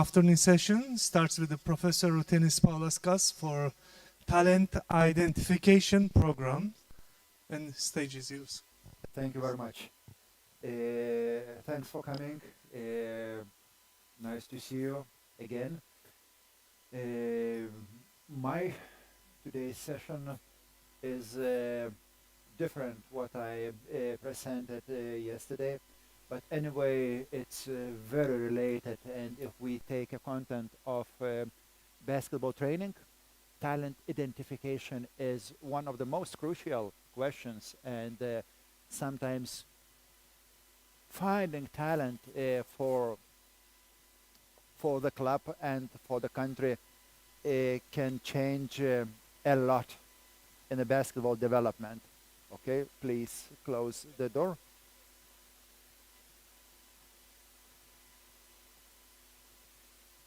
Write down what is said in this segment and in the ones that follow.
afternoon session starts with the Professor Rutenis Paulaskas for Talent Identification Program. And stage is yours. Thank you very much. Thanks for coming. Nice to see you again. My today's session is different what I presented yesterday, but anyway, it's very related. And if we take a content of basketball training, talent identification is one of the most crucial questions, and sometimes finding talent for the club and for the country can change a lot in the basketball development. Okay, please close the door.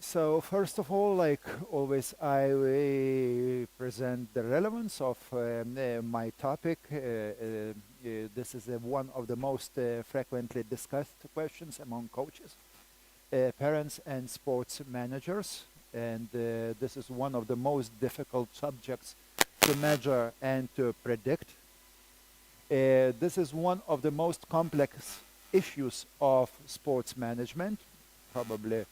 So first of all, like always, I present the relevance of my topic. This is one of the most frequently discussed questions among coaches, parents, and sports managers. And this is one of the most difficult subjects to measure and to predict. This is one of the most complex issues of sports management, probably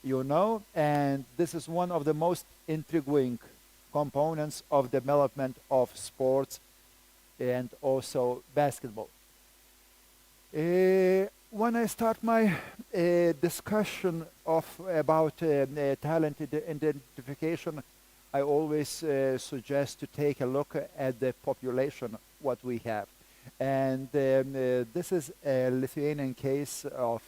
you know, and this is one of the most intriguing components of development of sports and also basketball. When I start my discussion about talent identification, I always suggest to take a look at the population, what we have. And this is a Lithuanian case of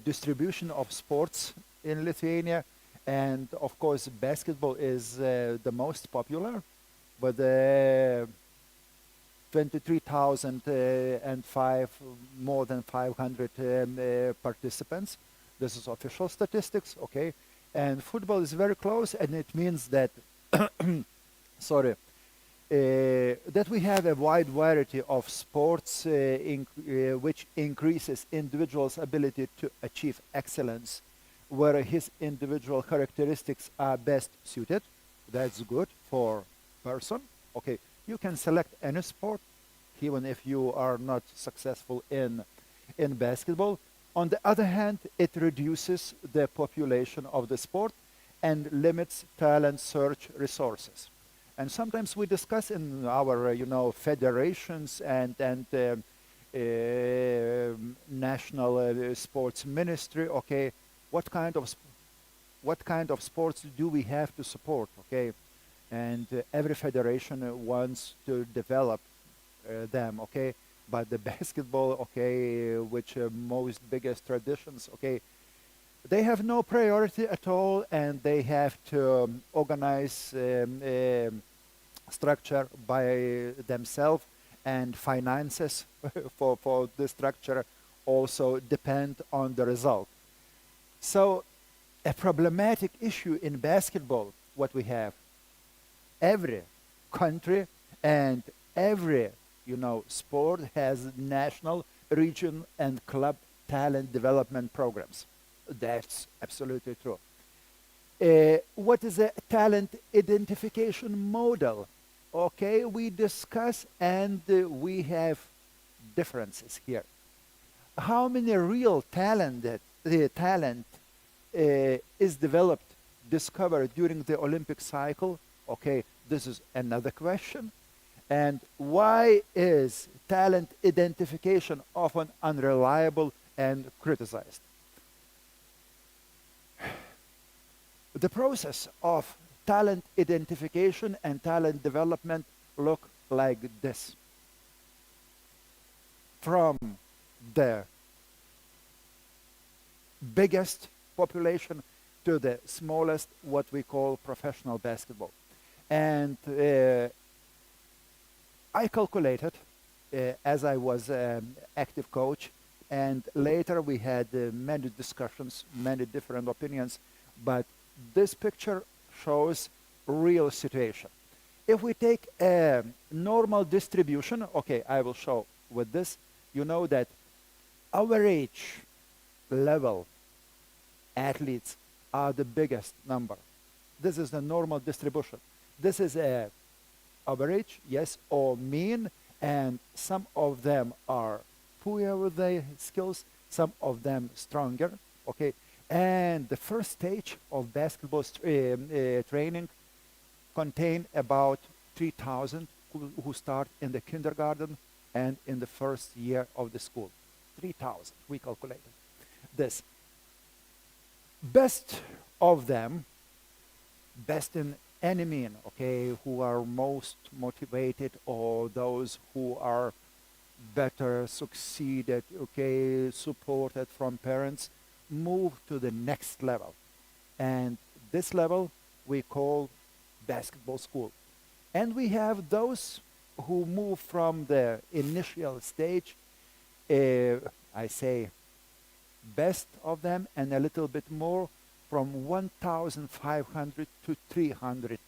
distribution of sports in Lithuania, and of course basketball is the most popular, but 23,005 more than 500 participants. This is official statistics, okay? And football is very close, and it means that sorry, that we have a wide variety of sports which increases individual's ability to achieve excellence where his individual characteristics are best suited. That's good for person. Okay, you can select any sport even if you are not successful in basketball. On the other hand, it reduces the population of the sport and limits talent search resources. And sometimes we discuss in our, federations and national sports ministry. Okay, what kind of sports do we have to support? Okay, and every federation wants to develop them. Okay, but the basketball, okay, which most biggest traditions, okay, they have no priority at all, and they have to organize structure by themselves, and finances for the structure also depend on the result. So a problematic issue in basketball, what we have, every country and every sport has national, region, and club talent development programs. That's absolutely true. What is a talent identification model? Okay, we discuss, and we have differences here. How many real talent is developed, discovered during the Olympic cycle? Okay, this is another question. And why is talent identification often unreliable and criticized? The process of talent identification and talent development look like this. From the biggest population to the smallest, what we call professional basketball. And I calculated, as I was an active coach, and later we had many discussions, many different opinions, but this picture shows real situation. If we take a normal distribution, okay, I will show with this, you know that average level athletes are the biggest number. This is the normal distribution. This is a average, yes, or mean, and some of them are poor with their skills, some of them stronger, okay? And the first stage of basketball training contain about 3,000 who start in the kindergarten and in the first year of the school. 3,000, we calculated this. Best of them, best in any mean, okay, who are most motivated or those who are better succeeded, okay, supported from parents, move to the next level. And this level we call basketball school. And we have those who move from the initial stage, I say best of them and a little bit more, from 1,500 to 300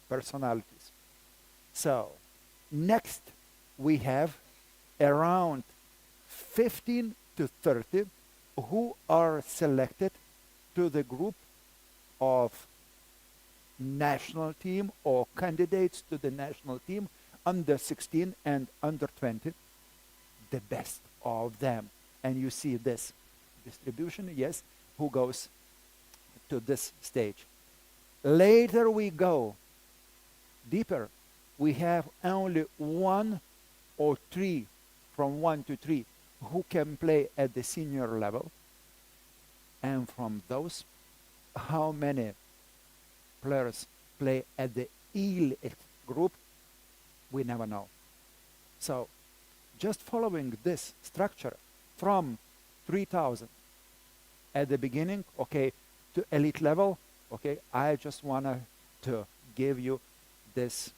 personalities. So next we have around 15 to 30 who are selected to the group of national team or candidates to the national team under 16 and under 20, the best of them. And you see this distribution, yes, who goes to this stage. Later we go deeper. We have only one or three, from 1 to 3, who can play at the senior level. And from those, how many players play at the elite group, we never know. So just following this structure from 3,000 at the beginning, okay, to elite level, okay, I just wanna to give you this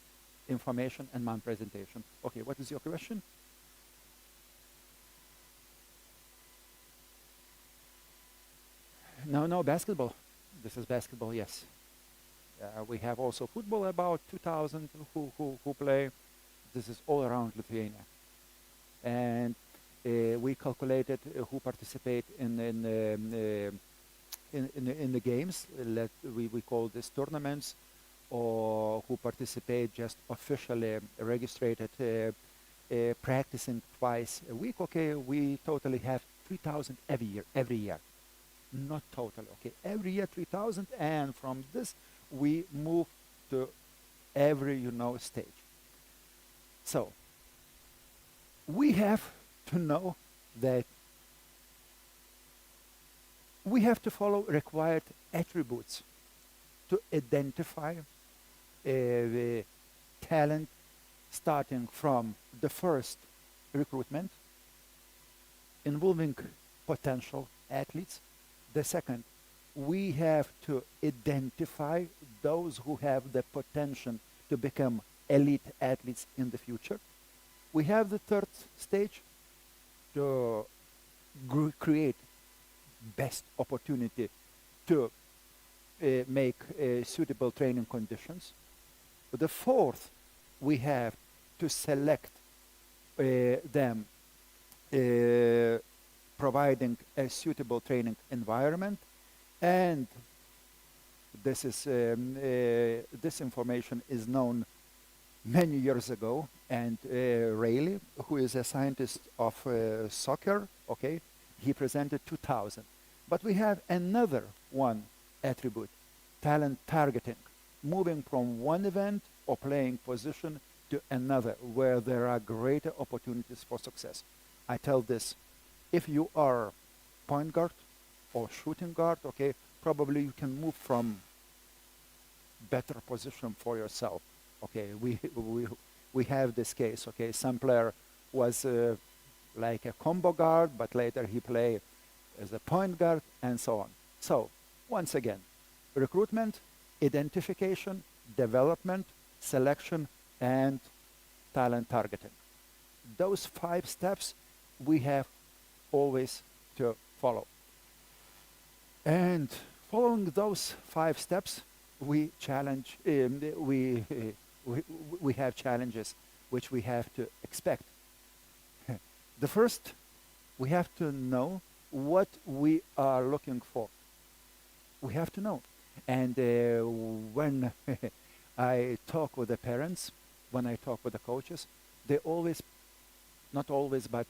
information in my presentation. Okay, what is your question? No, basketball. This is basketball, yes. We have also football, about 2,000 who play. This is all around Lithuania. And we calculated who participate in the games. We call this tournaments, or who participate just officially registered, practicing twice a week. Okay, we totally have 3,000 every year. Not totally, okay. Every year 3,000, and from this we move to every, stage. So we have to know that we have to follow required attributes to identify the talent, starting from the first recruitment involving potential athletes. The second, we have to identify those who have the potential to become elite athletes in the future. We have the third stage, to create best opportunity to make suitable training conditions. The fourth, we have to select them, providing a suitable training environment. And this is this information is known many years ago, and Rayleigh, who is a scientist of soccer, okay, he presented 2000. But we have another one attribute, talent targeting, moving from one event or playing position to another where there are greater opportunities for success. I tell this, if you are point guard or shooting guard, okay, probably you can move from better position for yourself. Okay, we have this case, okay, some player was like a combo guard, but later he played as a point guard and so on. So, once again, recruitment, identification, development, selection, and talent targeting. Those 5 steps we have always to follow. And following those 5 steps, we challenge, we have challenges which we have to expect. The first, we have to know what we are looking for. We have to know. And when I talk with the parents, when I talk with the coaches, they always, not always, but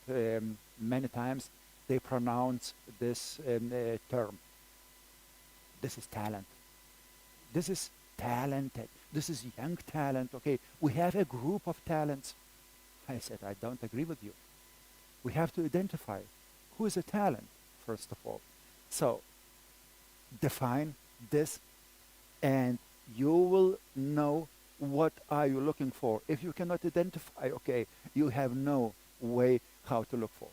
many times, they pronounce this term. This is talent. This is talented. This is young talent. Okay, we have a group of talents. I said, I don't agree with you. We have to identify who is a talent, first of all. So define this and you will know what are you looking for. If you cannot identify, okay, you have no way how to look for.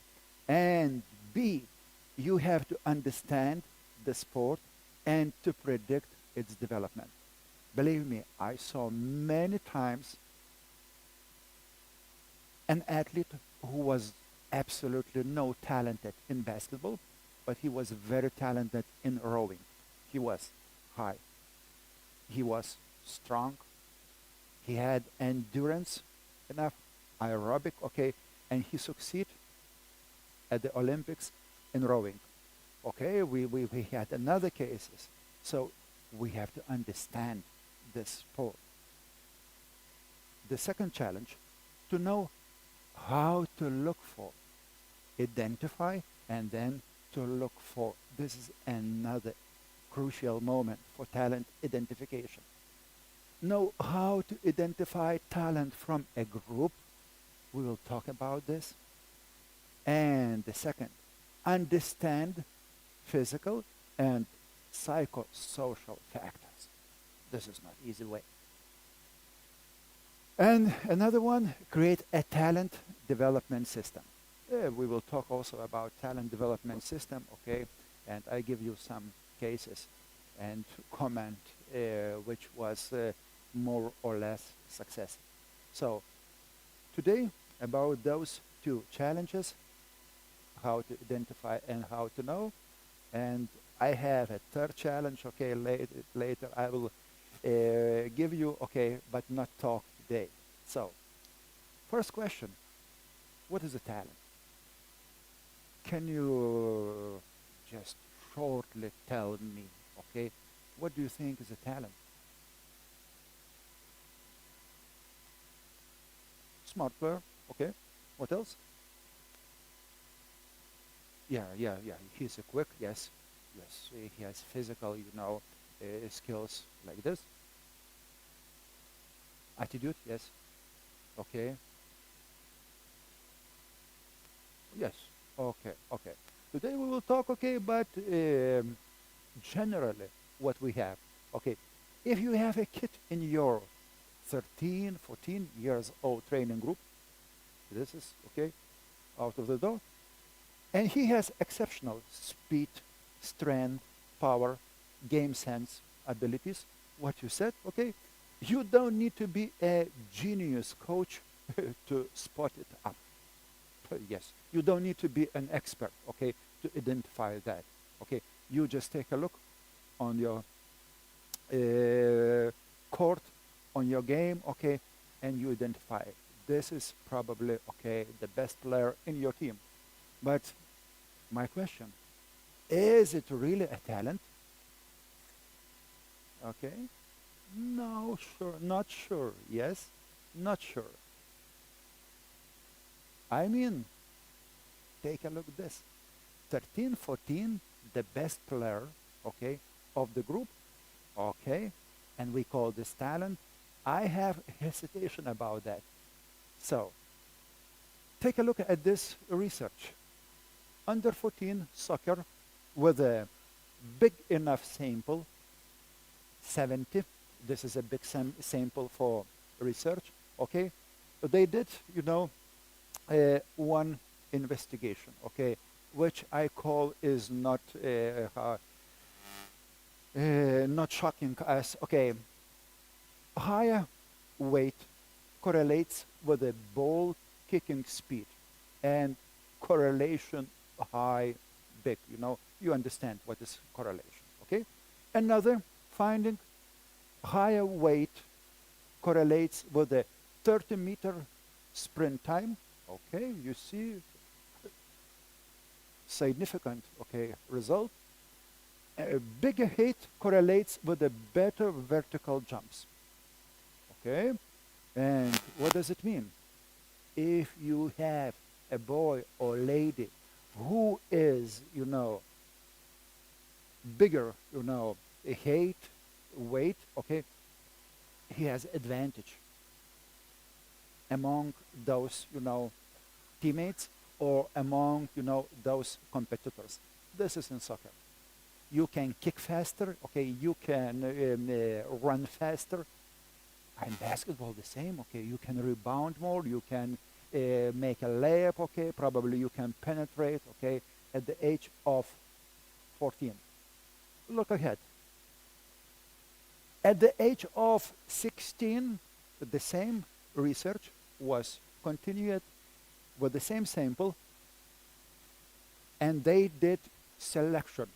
And B, you have to understand the sport and to predict its development. Believe me, I saw many times an athlete who was absolutely no talented in basketball, but he was very talented in rowing. He was high. He was strong. He had endurance enough, aerobic, okay, and he succeeded at the Olympics in rowing. Okay, we had another cases. So we have to understand this sport. The second challenge, to know how to look for, identify, and then to look for. This is another crucial moment for talent identification. Know how to identify talent from a group. We will talk about this. And the second, understand physical and psychosocial factors. This is not easy way. And another one, create a talent development system. We will talk also about talent development system, okay? And I give you some cases and comment which was more or less success. So today about those two challenges, how to identify and how to know. And I have a third challenge, okay, later I will give you, okay, but not talk today. So, first question, what is a talent? Can you just shortly tell me, okay, what do you think is a talent? Smart player, okay. What else? Yeah. He's a quick, yes. He has physical, skills like this. Attitude, yes. Okay. Yes. Okay. Today we will talk, okay, but generally what we have. Okay. If you have a kid in your 13, 14 years old training group, this is, okay, out of the door. And he has exceptional speed, strength, power, game sense, abilities. What you said, okay? You don't need to be a genius coach to spot it up. Yes, you don't need to be an expert, okay, to identify that. Okay, you just take a look on your court, on your game, okay, and you identify this is probably, okay, the best player in your team. But my question, is it really a talent? Okay. No, sure, not sure. Yes, not sure. I mean, take a look at this. 13, 14, the best player, okay, of the group, okay, and we call this talent. I have hesitation about that. So, take a look at this research. Under 14 soccer with a big enough sample, 70. This is a big sample for research, okay? They did, one investigation, okay, which I call is not shocking as, okay, higher weight correlates with a ball kicking speed and correlation high, big, you understand what is correlation, okay? Another finding, higher weight correlates with a 30-meter sprint time, okay? You see, significant, okay, result. A bigger height correlates with a better vertical jumps. Okay? And what does it mean? If you have a boy or lady who is, bigger, a height, weight, okay, he has advantage among those, teammates or among, those competitors. This is in soccer. You can kick faster, okay, you can run faster. In basketball, the same, okay, you can rebound more, you can make a layup, okay, probably you can penetrate, okay, at the age of 14. Look ahead. At the age of 16, the same research was continued with the same sample, and they did selection.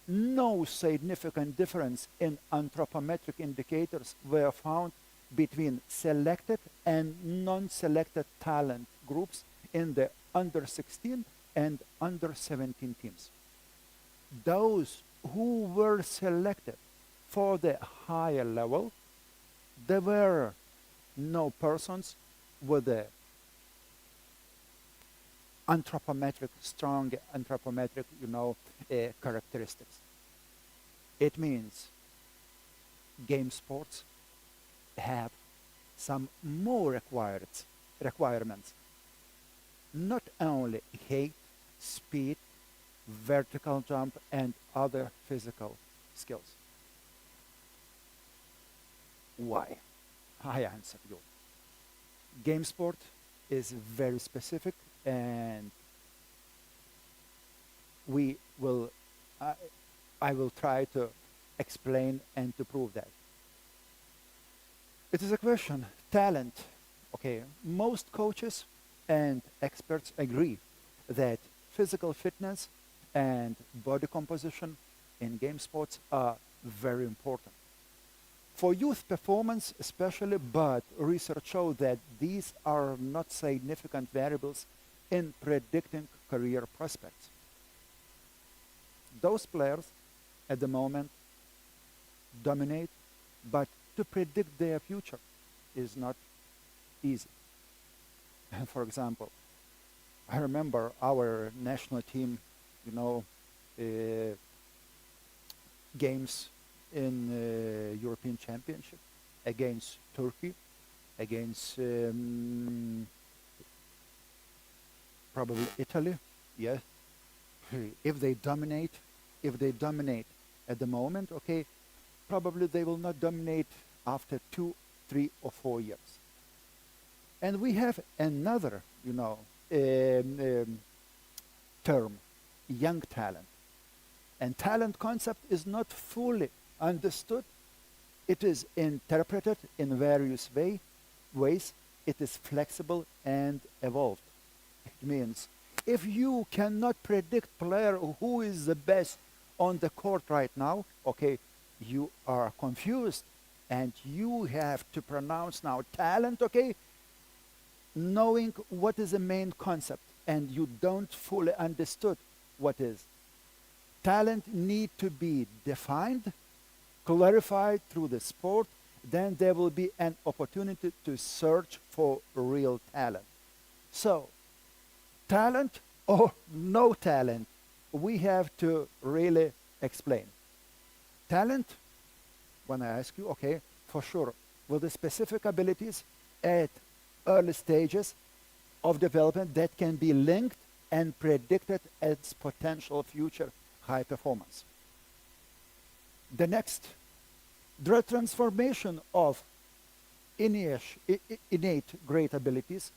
No significant difference in anthropometric indicators were found between selected and non-selected talent groups in the under 16 and under 17 teams. Those who were selected for the higher level, there were no persons with the strong anthropometric, characteristics. It means game sports have some more requirements. Not only height, speed, vertical jump, and other physical skills. Why? I answer you. Game sport is very specific, and I will try to explain and to prove that. It is a question, talent. Okay, most coaches and experts agree that physical fitness and body composition in game sports are very important. For youth performance especially, but research shows that these are not significant variables in predicting career prospects. Those players at the moment dominate, but to predict their future is not easy. For example, I remember our national team, games in European Championship against Turkey, against probably Italy. Yes, if they dominate at the moment, okay, probably they will not dominate after 2, 3, or 4 years. And we have another, term, young talent. And talent concept is not fully understood. It is interpreted in various ways. It is flexible and evolved. It means if you cannot predict player who is the best on the court right now, okay, you are confused and you have to pronounce now talent, okay, knowing what is the main concept and you don't fully understood what is. Talent need to be defined, clarified through the sport, then there will be an opportunity to search for real talent. So, talent or no talent, we have to really explain. Talent, when I ask you, okay, for sure, with the specific abilities at early stages of development that can be linked and predicted as potential future high performance. The next, the transformation of innate great abilities,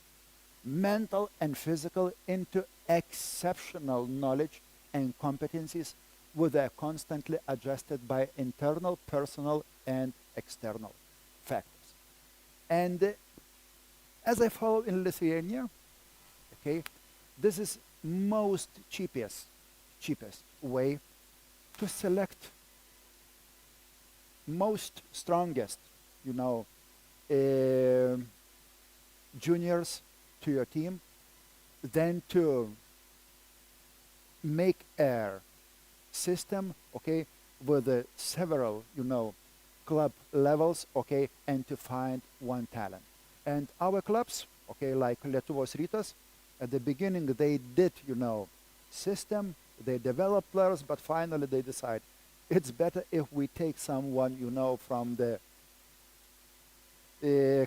mental and physical, into exceptional knowledge and competencies with a constantly adjusted by internal, personal, and external factors. And as I follow in Lithuania, okay, this is most cheapest way to select most strongest, juniors to your team, then to make a system, okay, with several, club levels, okay, and to find one talent. And our clubs, okay, like Lietuvos Rytas, at the beginning they did, system, they developed players, but finally they decide it's better if we take someone, from the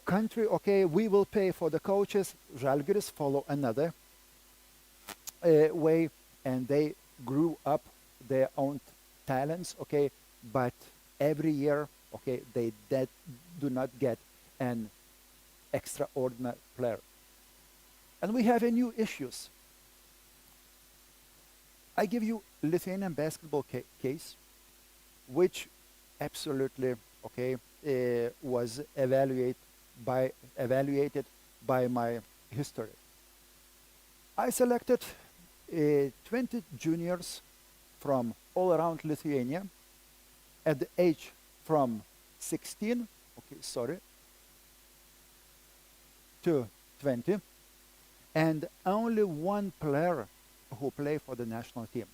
country, okay, we will pay for the coaches. Žalgiris follow another way, and they grew up their own talents, okay, but every year, okay, they do not get an extraordinary player. And we have a new issues. I give you Lithuanian basketball case, which absolutely, okay, was evaluated by my history. I selected 20 juniors from all around Lithuania at the age from 16, to 20, and only one player who played for the national team.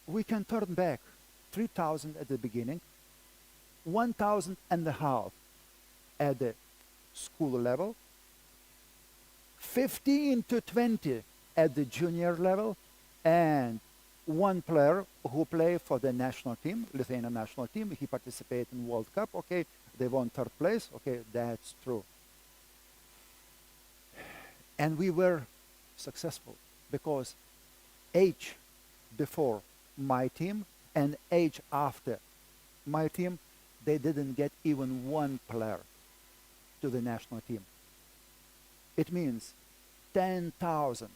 We can turn back 3,000 at the beginning, 1,000 and a half at the school level, 15 to 20 at the junior level, and one player who played for the national team, Lithuanian national team. He participated in World Cup, okay, they won third place, okay, that's true. And we were successful because age before my team and age after my team, they didn't get even one player to the national team. It means 10,000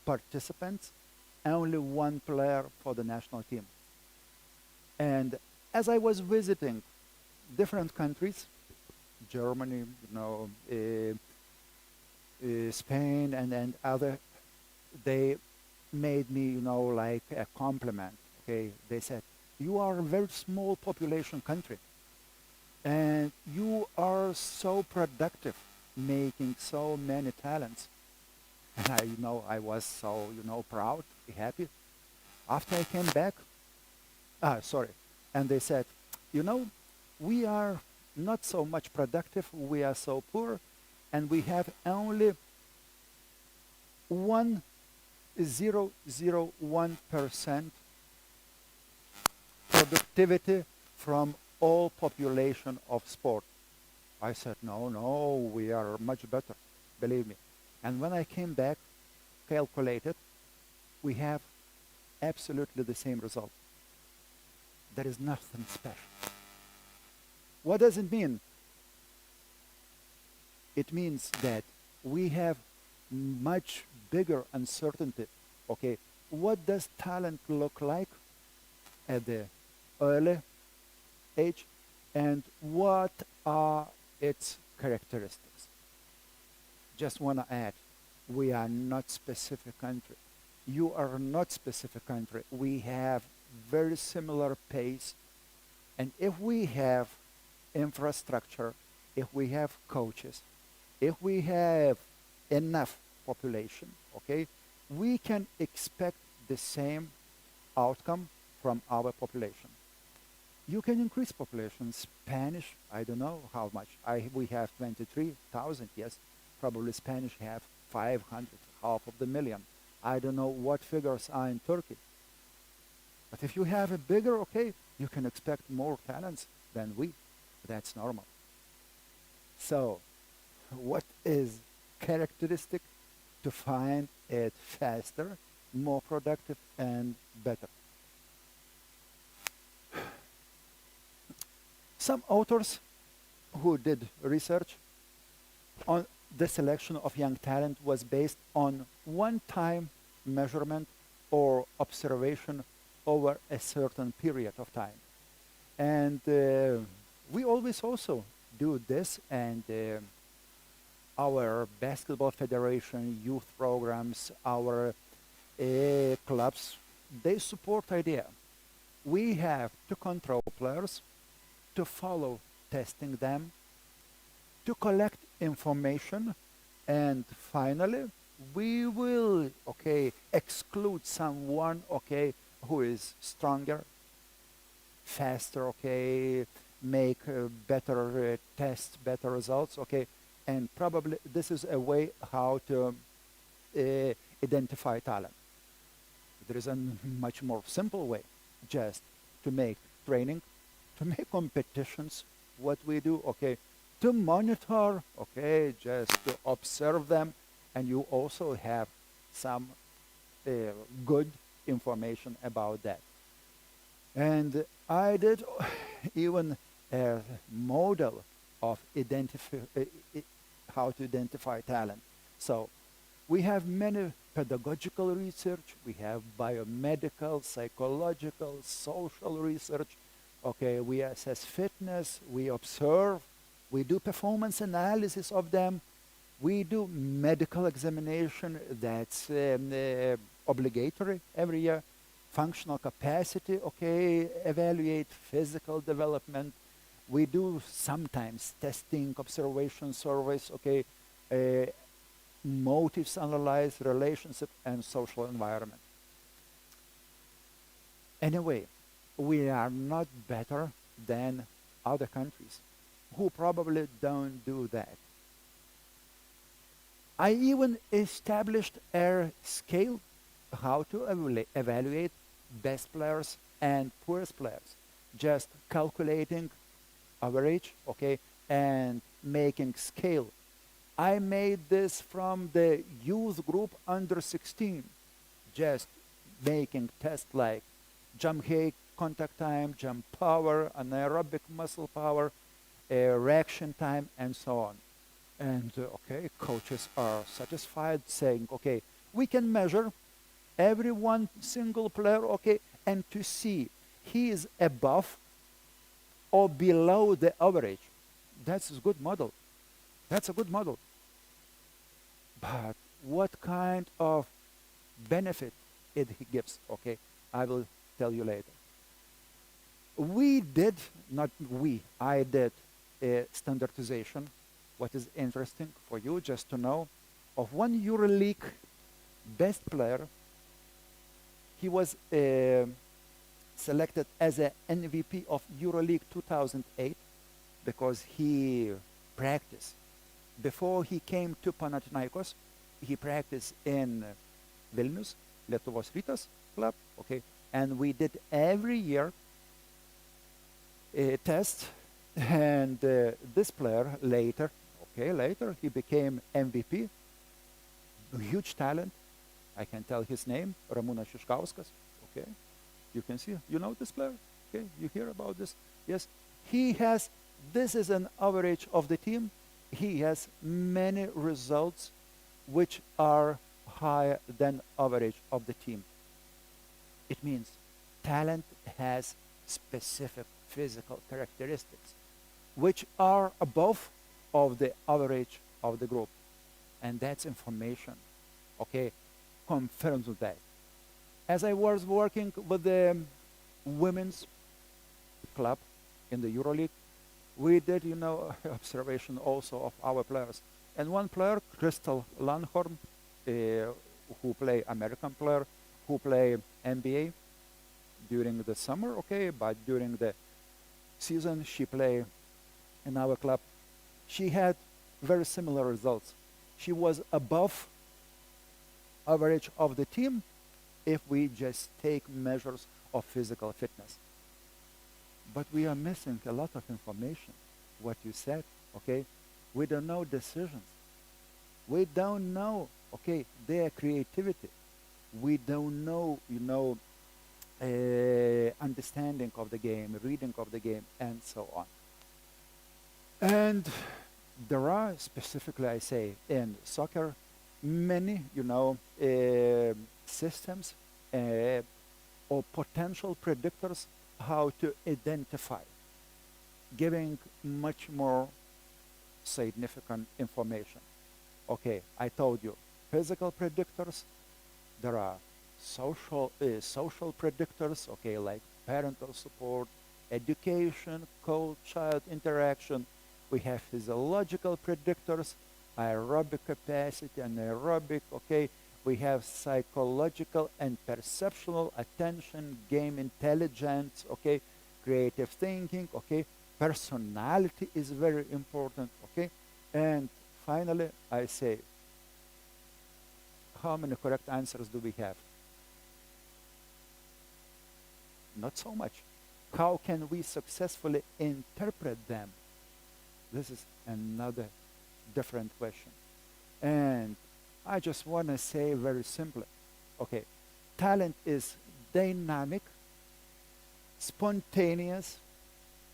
participants, only one player for the national team. And as I was visiting different countries, Germany, Spain and other, they made me, like a compliment. Okay, they said, you are a very small population country, and you are so productive, making so many talents. And I was so, proud, happy. After I came back, and they said, we are not so much productive, we are so poor, and we have only 0.001% productivity from all population of sport. I said, no, we are much better, believe me. And when I came back, calculated, we have absolutely the same result. There is nothing special. What does it mean? It means that we have much bigger uncertainty. Okay, what does talent look like at the early age, and what are its characteristics? Just want to add, we are not specific country. You are not specific country. We have very similar pace, and if we have infrastructure, if we have coaches, if we have enough population, okay, we can expect the same outcome from our population. You can increase population. Spanish, I don't know how much. We have 23,000, yes. Probably Spanish have 500, half of the million. I don't know what figures are in Turkey. But if you have a bigger, okay, you can expect more talents than we. That's normal. So, what is characteristic to find it faster, more productive, and better? Some authors who did research on the selection of young talent was based on one-time measurement or observation over a certain period of time. And we always also do this, and our basketball federation, youth programs, our clubs, they support idea. We have to control players, to follow testing them, to collect information, and finally, we will, okay, exclude someone, okay, who is stronger, faster, okay, make better tests, better results, okay, and probably this is a way how to uh, identify talent. There is a much more simple way, just to make training, to make competitions, what we do, okay, to monitor, okay, just to observe them, and you also have some uh, good information about that. And I did even a model of how to identify talent. So we have many pedagogical research, we have biomedical, psychological, social research. Okay, we assess fitness, we observe, we do performance analysis of them, we do medical examination that's obligatory every year, functional capacity, okay, evaluate physical development. We do sometimes testing, observation surveys, okay, uh, motives analyze, relationship, and social environment. Anyway, we are not better than other countries who probably don't do that. I even established a scale how to evaluate best players and poorest players, just calculating average, okay, and making scale. I made this from the youth group under 16, just making tests like jump height, contact time, jump power, anaerobic muscle power, reaction time, and so on. And okay, coaches are satisfied saying, okay, we can measure every one single player, okay, and to see he is above or below the average. That's a good model. That's a good model. But what kind of benefit it gives, okay, I will tell you later. We did, not we, I did a standardization. What is interesting for you just to know, of one EuroLeague best player, he was selected as an MVP of EuroLeague 2008 because he practiced. Before he came to Panathinaikos, he practiced in Vilnius, Lietuvos Rytas club, okay, and we did every year a test, and this player later, okay, later he became MVP, huge talent. I can tell his name, Ramūnas Šiškauskas, okay. You can see, you know this player, okay, you hear about this, yes. He has, this is an average of the team. He has many results which are higher than average of the team. It means talent has specific physical characteristics which are above of the average of the group. And that's information, okay, confirms with that. As I was working with the women's club in the EuroLeague, we did, you know, observation also of our players. And one player, Crystal Lanhorn, who play American player, who play NBA during the summer, okay, but during the season she play in our club. She had very similar results. She was above average of the team if we just take measures of physical fitness. But we are missing a lot of information. What you said, okay? We don't know decisions. We don't know, okay, their creativity. We don't know, you know, understanding of the game, reading of the game, and so on. And there are, specifically I say, in soccer, many, you know, systems or potential predictors how to identify, giving much more significant information. Okay, I told you, physical predictors, there are social predictors, okay, like parental support, education, coach-child interaction. We have physiological predictors aerobic capacity and aerobic, okay? We have psychological and perceptual attention, game intelligence, okay? Creative thinking, okay? Personality is very important, okay? And finally, I say, how many correct answers do we have? Not so much. How can we successfully interpret them? This is another different question. And I just want to say very simply, okay, talent is dynamic, spontaneous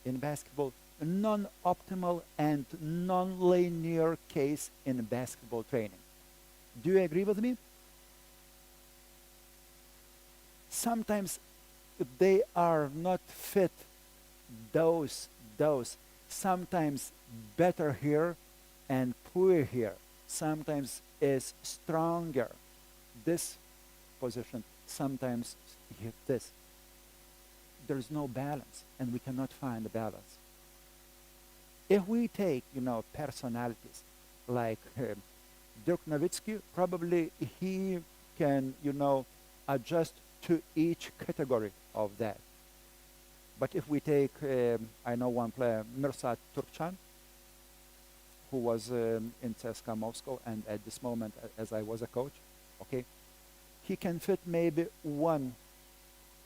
in basketball, non-optimal and non-linear case in basketball training. Do you agree with me? Sometimes they are not fit, those sometimes better here and poor here, sometimes is stronger this position, sometimes this. There's no balance and we cannot find a balance. If we take, personalities like Dirk Nowitzki, probably he can, adjust to each category of that. But if we take, I know one player, Mirsad Turkcan, who was in CSKA Moscow, and at this moment, as I was a coach, okay, he can fit maybe one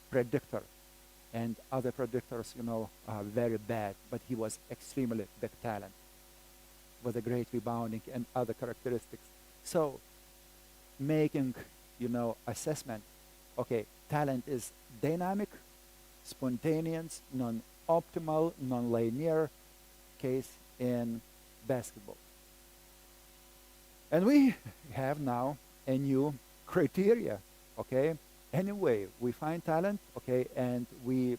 predictor, and other predictors, are very bad, but he was extremely big talent with a great rebounding and other characteristics. So making, assessment, okay, talent is dynamic, spontaneous, non-optimal, non-linear case in basketball. And we have now a new criteria, okay? Anyway, we find talent, okay, and we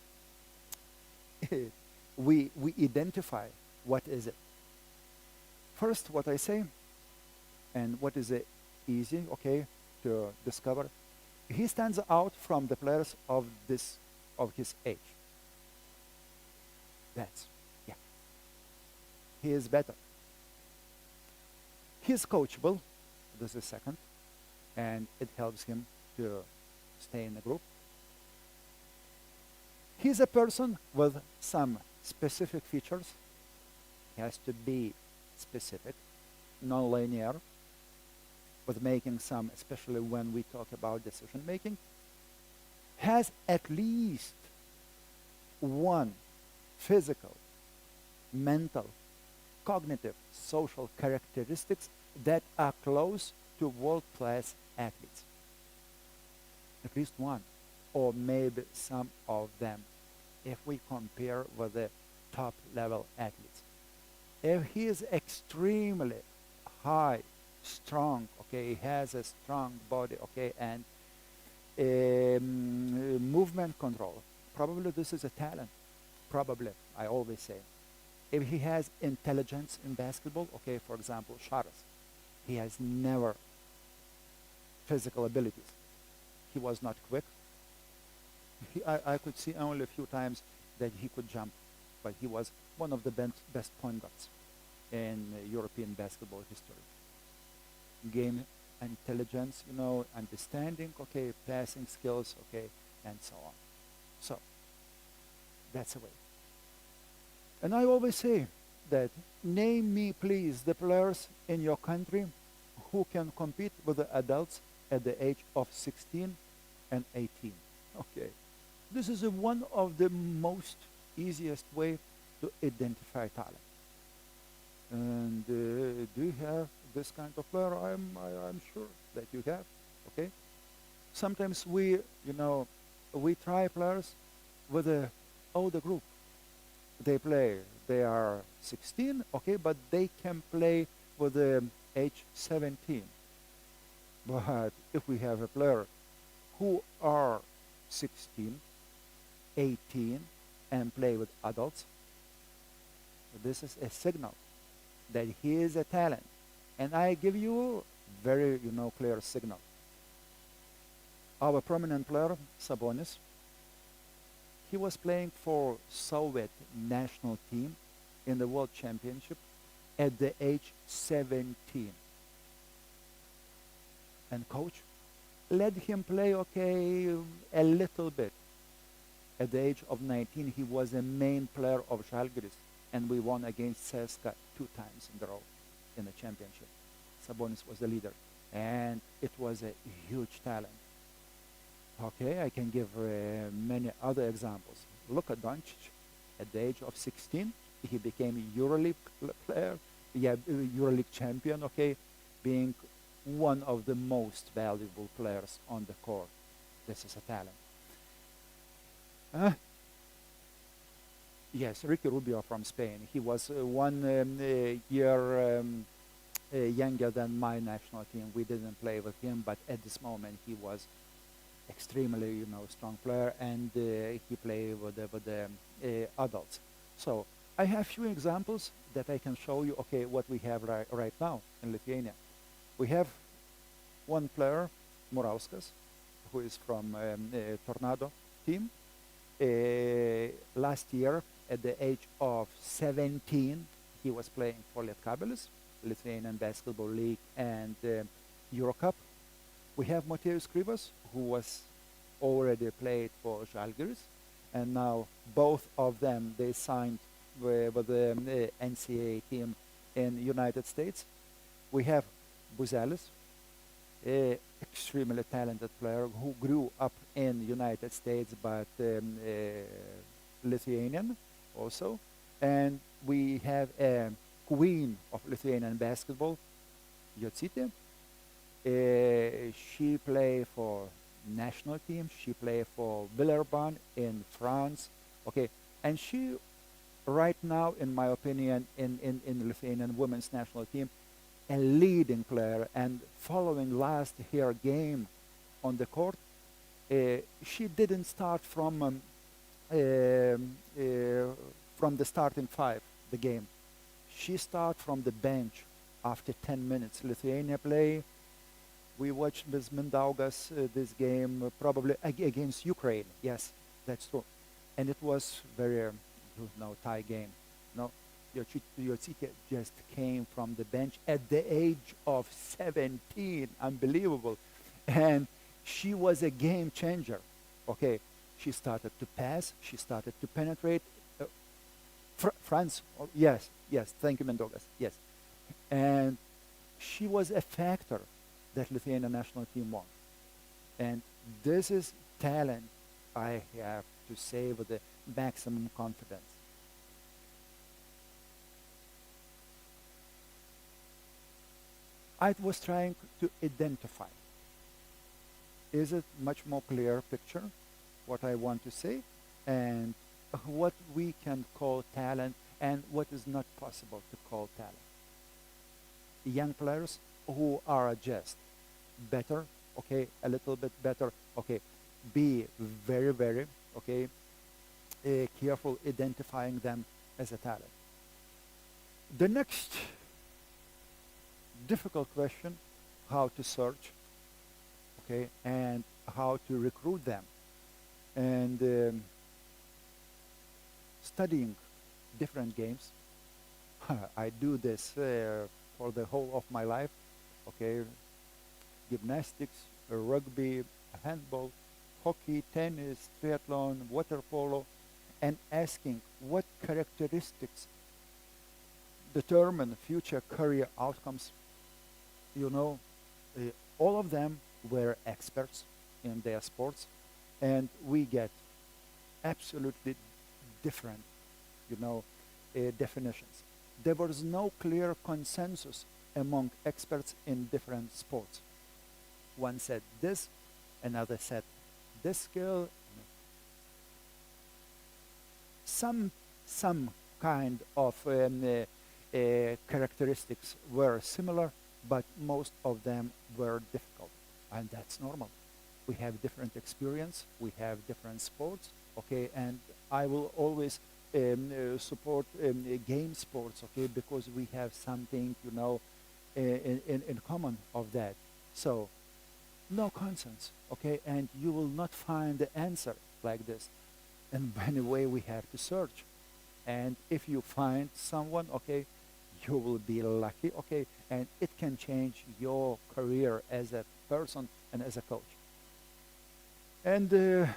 we identify what is it. First, what I say, and what is it easy, okay, to discover. He stands out from the players of his age. That's, yeah. He is better. He is coachable. This is second, and it helps him to stay in the group. He's a person with some specific features. He has to be specific, non-linear, with making some, especially when we talk about decision making, has at least one physical, mental, cognitive, social characteristics that are close to world-class athletes. At least one, or maybe some of them, if we compare with the top-level athletes. If he is extremely high, strong, okay, he has a strong body, okay, and movement control, probably this is a talent. Probably, I always say. If he has intelligence in basketball, okay, for example, Sharas, he has never physical abilities. He was not quick. I could see only a few times that he could jump, but he was one of the best point guards in European basketball history. Game intelligence, understanding, okay, passing skills, okay, and so on. So, that's the way. And I always say that, name me please the players in your country who can compete with the adults at the age of 16 and 18. Okay. This is one of the most easiest way to identify talent. And do you have this kind of player? I'm sure that you have. Okay. Sometimes we try players with the older group. They are 16, okay, but they can play with the age 17. But if we have a player who are 16, 18, and play with adults, this is a signal that he is a talent. And I give you very, clear signal. Our prominent player, Sabonis, he was playing for Soviet national team in the World Championship at the age 17. And coach let him play, okay, a little bit. At the age of 19, he was a main player of Žalgiris, and we won against CSKA 2 times in a row in the championship. Sabonis was the leader, and it was a huge talent. Okay, I can give many other examples. Look at Doncic. At the age of 16, he became a EuroLeague player, yeah, EuroLeague champion, okay, being one of the most valuable players on the court. This is a talent. Uh, yes, Ricky Rubio from Spain. He was 1 year younger than my national team. We didn't play with him, but at this moment he was extremely, strong player, and he played with the adults. So I have few examples that I can show you. Okay, what we have right now in Lithuania. We have one player, Murauskas, who is from Tornado team. Last year, at the age of 17, he was playing for Lietkabelis, Lithuanian Basketball League, and Eurocup. We have Motiejus Krivas, who was already played for Žalgiris, and now both of them, they signed with the NCAA team in United States. We have Buzelis, a extremely talented player who grew up in United States, but Lithuanian also. And we have a queen of Lithuanian basketball, Jocytė. She played for national team. She played for Villeurbanne in France. Okay, and she right now, in my opinion, in the Lithuanian women's national team, a leading player. And following last her game on the court, she didn't start from the starting five, the game. She started from the bench after 10 minutes. Lithuania play. We watched with Mindaugas this game probably against Ukraine. Yes, that's true. And it was very, tie game. No, Jocytė just came from the bench at the age of 17. Unbelievable. And she was a game changer. Okay, she started to pass. She started to penetrate. France, yes, thank you, Mindaugas. Yes. And she was a factor that Lithuanian national team won. And this is talent, I have to say, with the maximum confidence. I was trying to identify. Is it much more clear picture, what I want to say, and what we can call talent and what is not possible to call talent? Young players who are just better, okay, a little bit better, okay, be very, very, okay, careful identifying them as a talent. The next difficult question, how to search, okay, and how to recruit them, and studying different games. I do this for the whole of my life, okay, gymnastics, rugby, handball, hockey, tennis, triathlon, water polo, and asking what characteristics determine future career outcomes. All of them were experts in their sports, and we get absolutely different, definitions. There was no clear consensus among experts in different sports. One said this, another said this skill. Some kind of characteristics were similar, but most of them were difficult, and that's normal. We have different experience, we have different sports, okay, and I will always support game sports, okay, because we have something, in common of that. So, no consensus, okay, and you will not find the answer like this. And anyway, we have to search. And if you find someone, okay, you will be lucky, okay, and it can change your career as a person and as a coach. And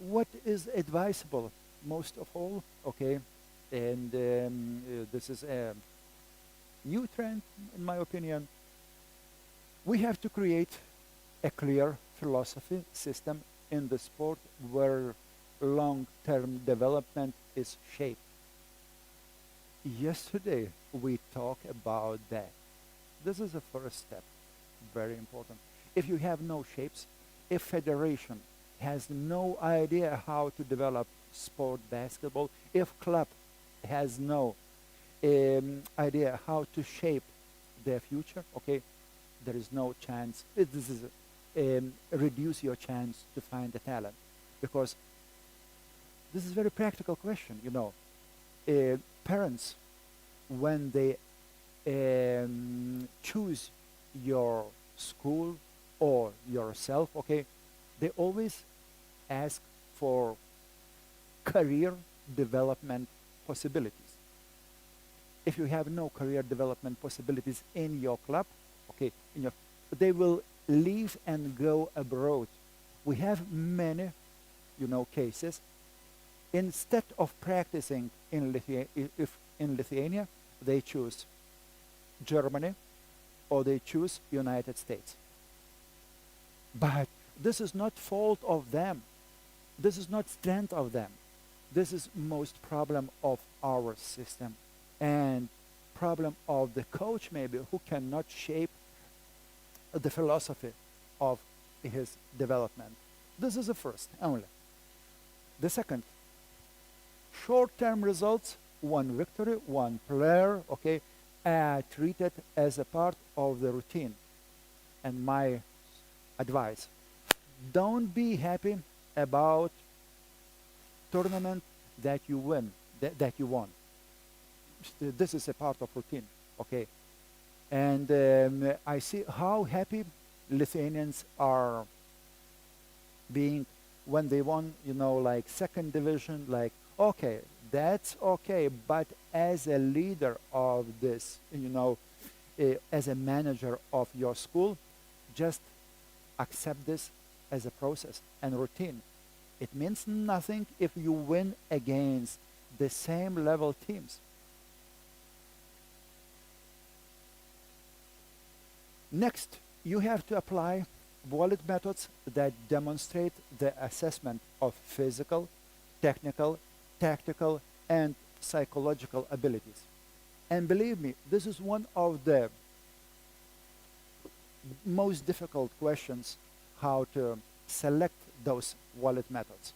what is advisable most of all, okay, and this is a new trend in my opinion, we have to create a clear philosophy system in the sport where long-term development is shaped. Yesterday we talked about that. This is the first step, very important. If you have no shapes, if federation has no idea how to develop sport basketball, if club has no idea how to shape their future, okay, there is no chance. This is reduce your chance to find the talent, because this is a very practical question. You know, parents, when they choose your school or yourself, okay, they always ask for career development possibilities. If you have no career development possibilities in your club, okay, they will leave and go abroad. We have many, cases. Instead of practicing in Lithuania, they choose Germany or they choose United States. But this is not fault of them. This is not strength of them. This is most problem of our system and problem of the coach maybe who cannot shape the philosophy of his development. This is the first only. The second, short-term results, one victory, one player, okay, are treated as a part of the routine. And my advice, don't be happy about tournament that you win, that you won. This is a part of routine, okay? And I see how happy Lithuanians are being when they won, like second division, like, okay, that's okay, but as a leader of this, as a manager of your school, just accept this as a process and routine. It means nothing if you win against the same level teams. Next, you have to apply wallet methods that demonstrate the assessment of physical, technical, tactical, and psychological abilities. And believe me, this is one of the most difficult questions, how to select those wallet methods.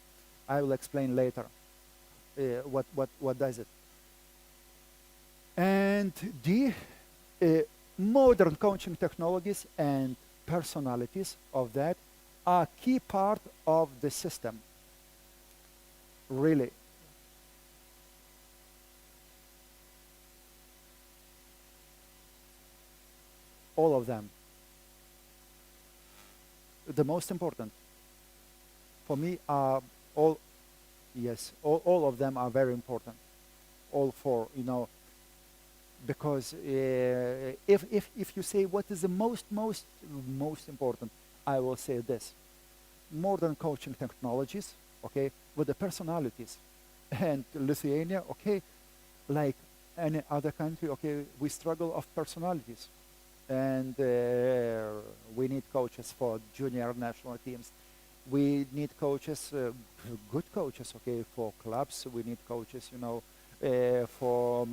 I will explain later what does it. And the modern coaching technologies and personalities of that are key part of the system. Really. All of them. The most important for me are all of them are very important. All four, because if you say what is the most important, I will say this: modern coaching technologies, okay, with the personalities, and Lithuania, okay, like any other country, okay, we struggle of personalities, and we need coaches for junior national teams. We need coaches, good coaches, okay, for clubs. We need coaches, for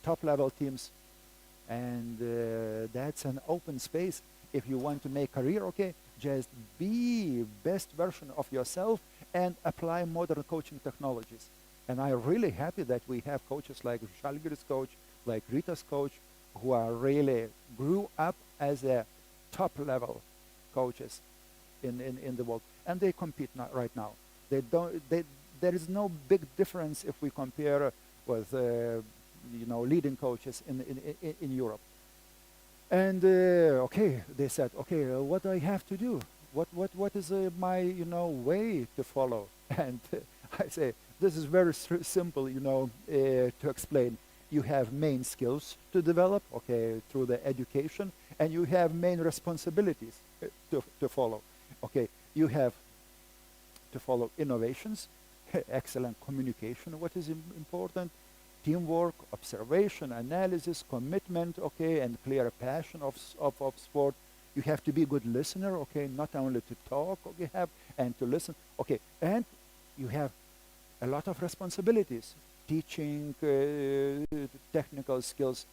top-level teams, and that's an open space. If you want to make career, okay, just be best version of yourself and apply modern coaching technologies. And I'm really happy that we have coaches like Žalgiris coach, like Rita's coach, who are really grew up as a top-level coaches in the world, and they compete right now. There is no big difference if we compare with leading coaches in Europe. And okay, they said, okay, what do I have to do? What is my way to follow? And I say this is very simple, to explain. you have main skills to develop, okay, through the education, and you have main responsibilities to follow. Okay, you have to follow innovations, excellent communication, what is important, teamwork, observation, analysis, commitment, okay, and clear passion of sport. You have to be a good listener, okay, not only to talk, okay, and to listen, okay, and you have a lot of responsibilities, teaching technical skills,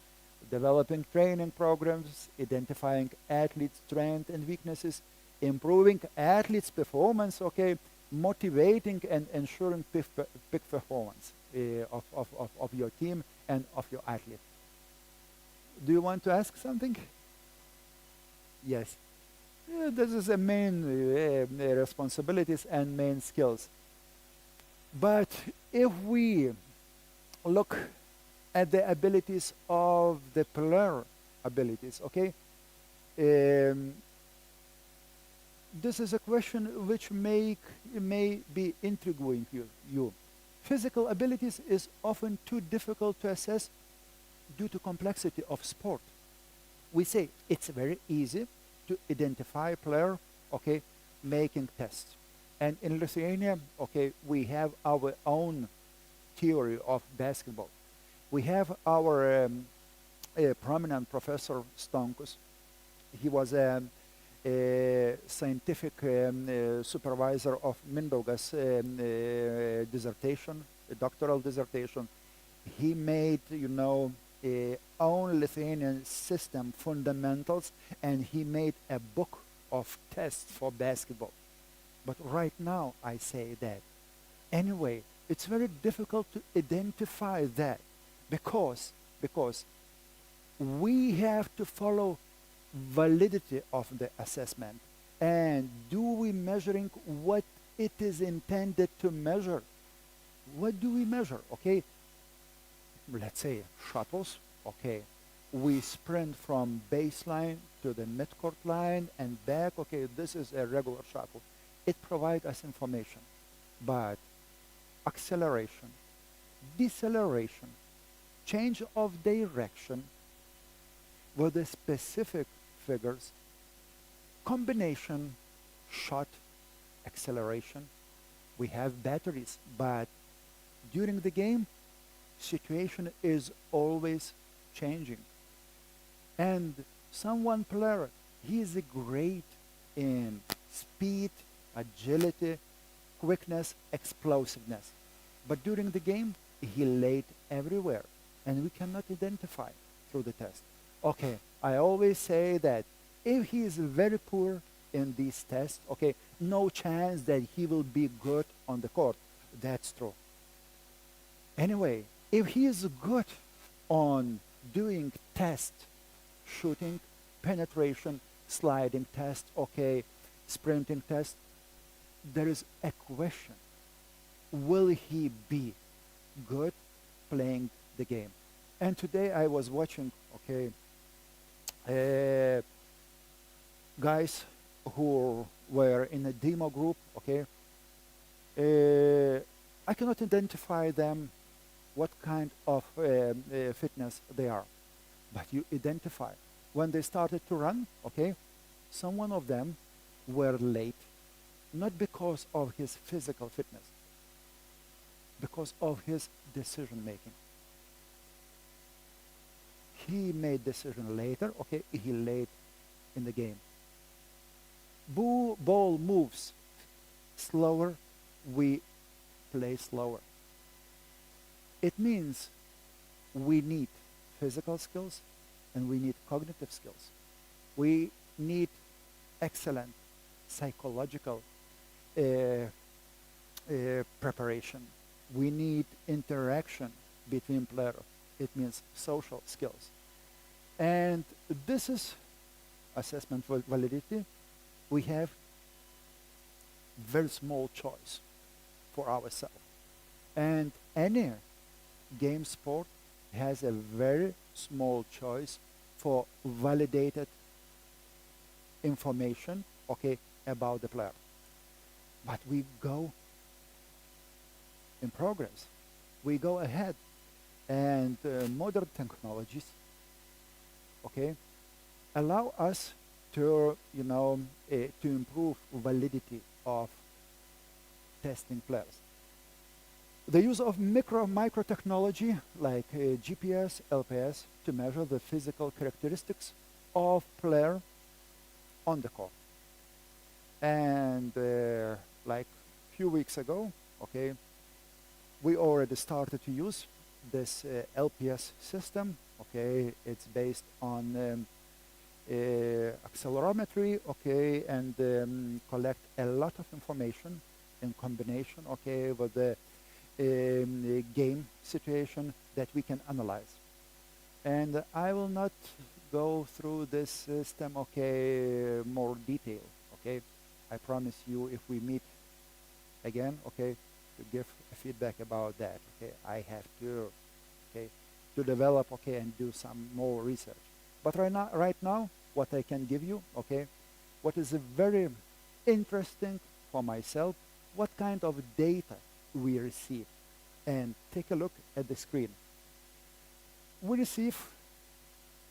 developing training programs, identifying athletes' strengths and weaknesses, improving athletes' performance, okay, motivating and ensuring peak performance of your team and of your athlete. Do you want to ask something? Yes. This is the main responsibilities and main skills. But if we look at the abilities of the player abilities, okay, this is a question which may be intriguing you. Physical abilities is often too difficult to assess due to complexity of sport. We say it's very easy to identify a player, okay, making tests. And in Lithuania, okay, we have our own theory of basketball. We have our prominent professor Stonkus. He was a scientific supervisor of Mindaugas dissertation, a doctoral dissertation. He made, own Lithuanian system fundamentals, and he made a book of tests for basketball. But right now, I say that anyway, it's very difficult to identify that because we have to follow validity of the assessment, and do we measuring what it is intended to measure? What do we measure? Okay, let's say shuttles. Okay, we sprint from baseline to the midcourt line and back. Okay, this is a regular shuttle. It provides us information, but acceleration, deceleration, change of direction with the specific figures, combination, shot, acceleration. We have batteries, but during the game, situation is always changing. And someone player, he is great in speed, agility, quickness, explosiveness. But during the game, he late everywhere, and we cannot identify through the test. Okay, I always say that if he is very poor in these tests, okay, no chance that he will be good on the court. That's true. Anyway, if he is good on doing test, shooting, penetration, sliding test, okay, sprinting test, there is a question. Will he be good playing the game? And today I was watching, okay, guys who were in a demo group, okay. I cannot identify them what kind of fitness they are, but you identify. When they started to run, okay, some one of them were late, not because of his physical fitness, because of his decision making. He made decision later, okay, he late in the game. Ball moves slower, we play slower. It means we need physical skills and we need cognitive skills. We need excellent psychological preparation. We need interaction between players. It means social skills. And this is assessment validity. We have very small choice for ourselves. And any game sport has a very small choice for validated information, okay, about the player. But we go in progress. We go ahead. and modern technologies, okay, allow us to, to improve validity of testing players. The use of micro technology like GPS, LPS to measure the physical characteristics of player on the court. And like few weeks ago, okay, we already started to use this LPS system. Okay, it's based on accelerometry, okay, and collect a lot of information in combination, okay, with the game situation that we can analyze. And I will not go through this system, okay, more detail, okay. I promise you, if we meet again, okay, to give feedback about that, okay, I have to, okay, to develop, okay, and do some more research. But right now, what I can give you, okay, what is very interesting for myself, what kind of data we receive. And take a look at the screen. We receive,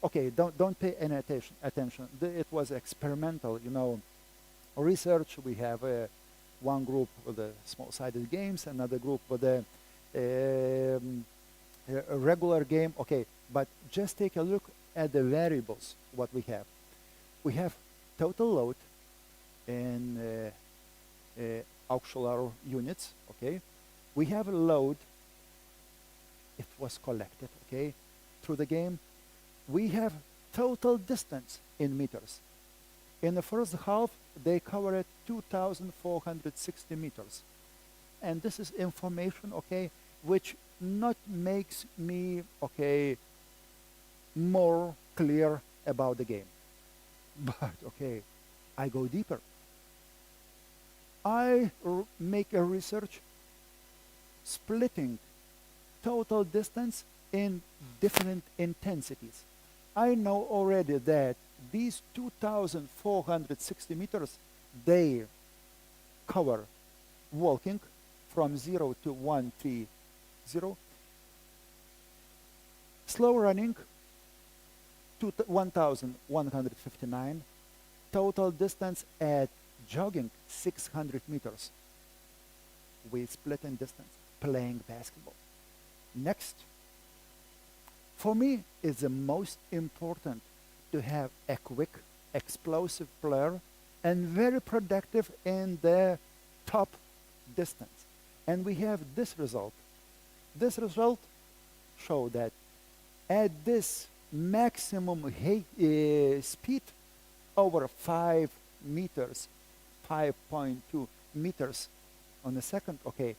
okay, don't pay any attention. It was experimental, research. We have one group with the small-sided games, another group with a regular game. Okay, but just take a look at the variables, what we have. We have total load in auxiliary units, okay. We have a load, it was collected, okay, through the game. We have total distance in meters. In the first half, they covered 2,460 meters. And this is information, okay, which not makes me, okay, more clear about the game. But, okay, I go deeper. I make a research splitting total distance in different intensities. I know already that these 2,460 meters, they cover walking from 0 to 130, slow running 1,159, total distance at jogging 600 meters. We split in distance playing basketball. Next, for me, it's the most important to have a quick, explosive player and very productive in the top distance. And we have this result. This result show that at this maximum speed over 5 meters, 5.2 meters on a second, okay,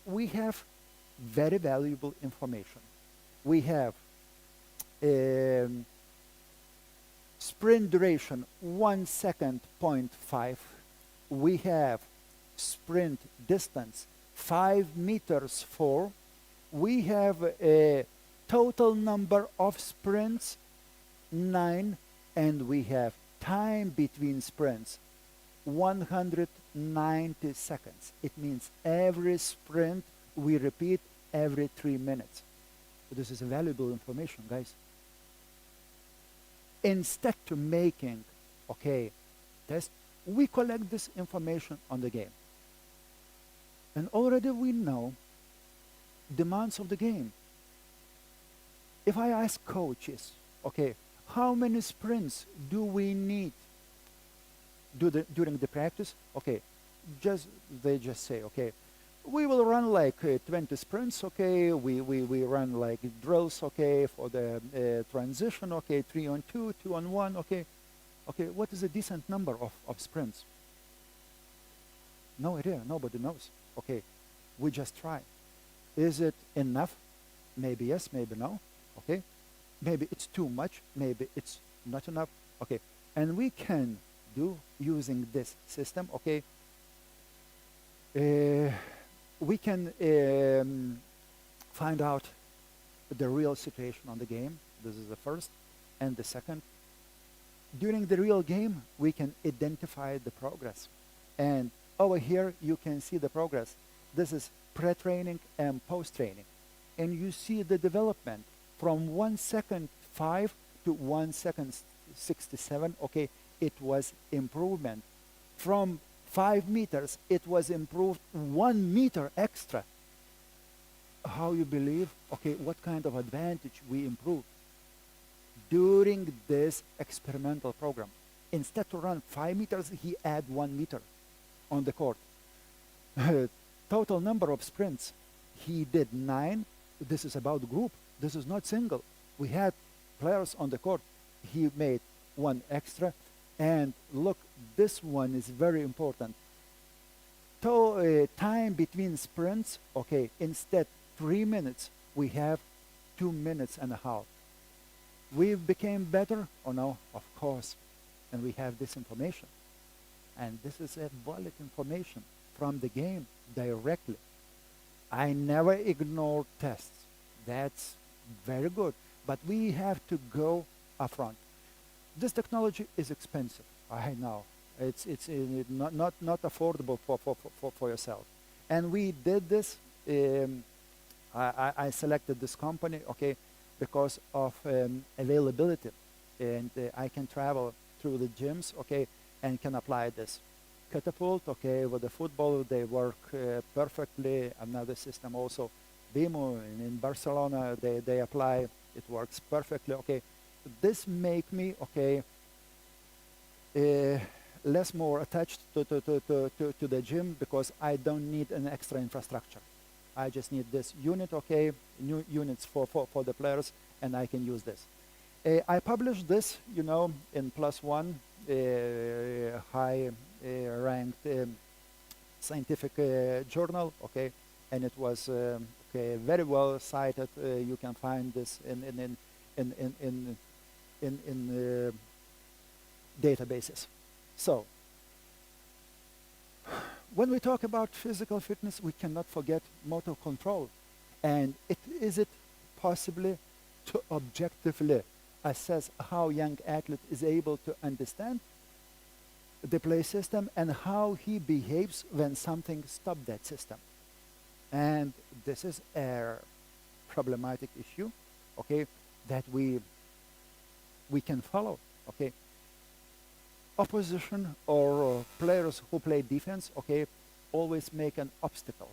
we have very valuable information. We have sprint duration 1 second, 0.5. We have sprint distance 5 meters 4. We have a total number of sprints 9, and we have time between sprints 190 seconds. It means every sprint we repeat every 3 minutes. This is valuable information, guys. Instead to making, okay, test, we collect this information on the game. And already we know demands of the game. If I ask coaches, okay, how many sprints do we need during the practice? Okay, they just say, okay, we will run like 20 sprints, okay, we run like drills, okay, for the transition, okay, 3 on 2, 2 on 1, okay. Okay, what is a decent number of sprints? No idea, nobody knows. Okay, we just try. Is it enough? Maybe yes, maybe no. Okay, maybe it's too much, maybe it's not enough. Okay, and we can do using this system, okay, we can find out the real situation on the game. This is the first. And the second, during the real game, we can identify the progress. And over here, you can see the progress. This is pre-training and post-training. and you see the development from 1 second 5 to 1 second 67. Okay, it was improvement. From 5 meters, it was improved 1 meter extra. How you believe? Okay, what kind of advantage we improved during this experimental program? Instead to run 5 meters, he add 1 meter on the court. Total number of sprints, he did 9. This is about group. This is not single. We had players on the court. He made 1 extra. And look, this one is very important. Time between sprints, okay, instead 3 minutes, we have 2 minutes and a half. We became better or no? Of course. And we have this information. And this is a valid information from the game directly. I never ignore tests. That's very good. But we have to go upfront. This technology is expensive. I know. It's not affordable for yourself. And we did this. I selected this company, okay, because of availability. And I can travel through the gyms, okay, and can apply this. Catapult, okay, with the football, they work perfectly. Another system also, BIMO in Barcelona, they apply, it works perfectly, okay. This make me, okay, less more attached to the gym because I don't need an extra infrastructure. I just need this unit, okay, new units for the players, and I can use this. I published this, you know, in PLOS ONE, high ranked scientific journal, okay, and it was okay, very well cited. You can find this in databases. So, when we talk about physical fitness, we cannot forget motor control. And is it possibly to objectively assess how young athlete is able to understand the play system and how he behaves when something stops that system? And this is a problematic issue, okay, that we can follow, okay. Opposition or players who play defense, okay, always make an obstacle.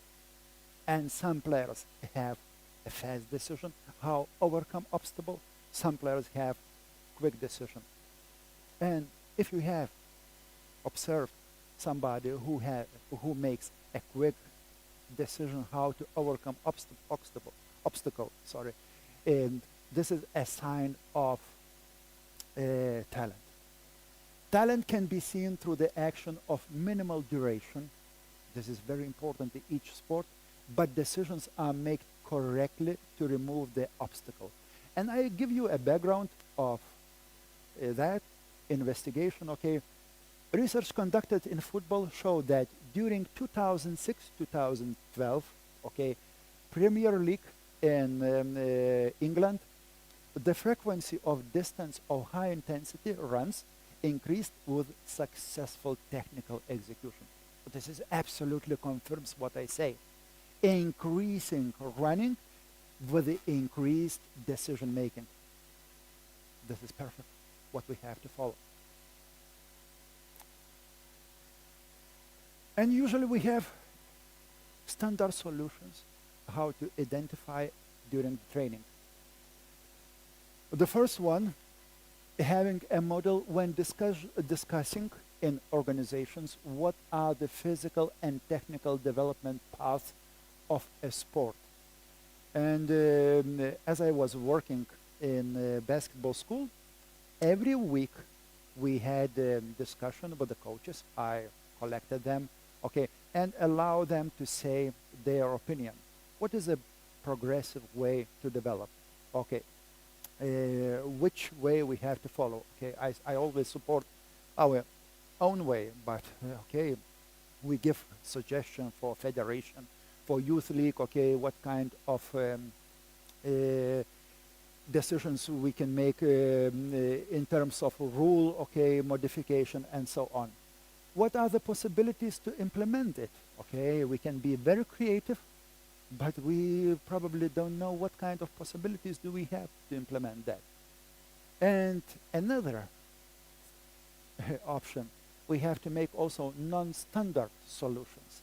And some players have a fast decision, how overcome obstacle. Some players have quick decision. And if you have observed somebody who makes a quick decision how to overcome obstacle, sorry, and this is a sign of talent. Talent can be seen through the action of minimal duration. This is very important in each sport, but decisions are made correctly to remove the obstacle. And I give you a background of that investigation, okay. Research conducted in football showed that during 2006-2012, okay, Premier League in England, the frequency of distance of high intensity runs increased with successful technical execution. This is absolutely confirms what I say. Increasing running with the increased decision making. This is perfect, what we have to follow. And usually we have standard solutions how to identify during training. The first one, having a model when discussing in organizations what are the physical and technical development paths of a sport. And as I was working in basketball school, every week we had a discussion with the coaches. I collected them, okay, and allow them to say their opinion. What is a progressive way to develop? Okay, which way we have to follow? Okay, I always support our own way, but okay, we give suggestion for federation, for youth league, okay, what kind of decisions we can make in terms of rule, okay, modification, and so on. What are the possibilities to implement it? Okay, we can be very creative, but we probably don't know what kind of possibilities do we have to implement that. And another option, we have to make also non-standard solutions.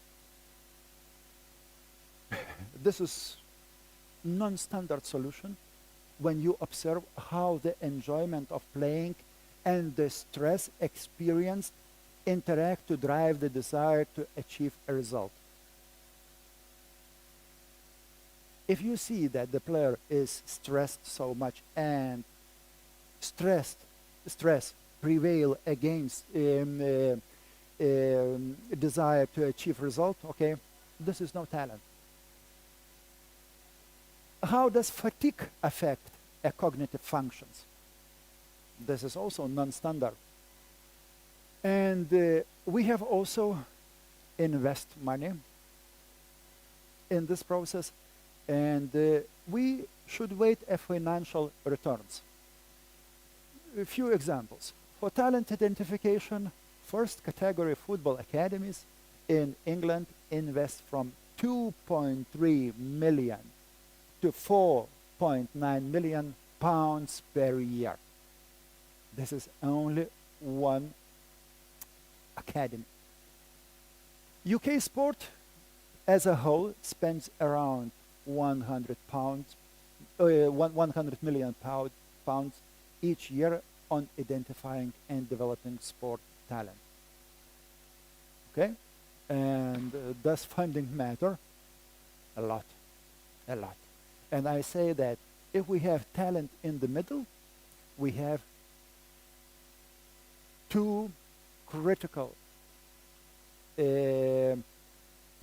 This is non-standard solution when you observe how the enjoyment of playing and the stress experienced interact to drive the desire to achieve a result. If you see that the player is stressed so much and stress prevail against desire to achieve result, okay, this is no talent. How does fatigue affect a cognitive functions? This is also non-standard. And we have also invest money in this process, and we should wait a financial returns. A few examples. For talent identification, first category football academies in England invest from 2.3 million to 4.9 million pounds per year. This is only one academy. UK sport as a whole spends around 100 million pounds each year on identifying and developing sport talent. Okay? And does funding matter? A lot. A lot. And I say that if we have talent in the middle, we have two critical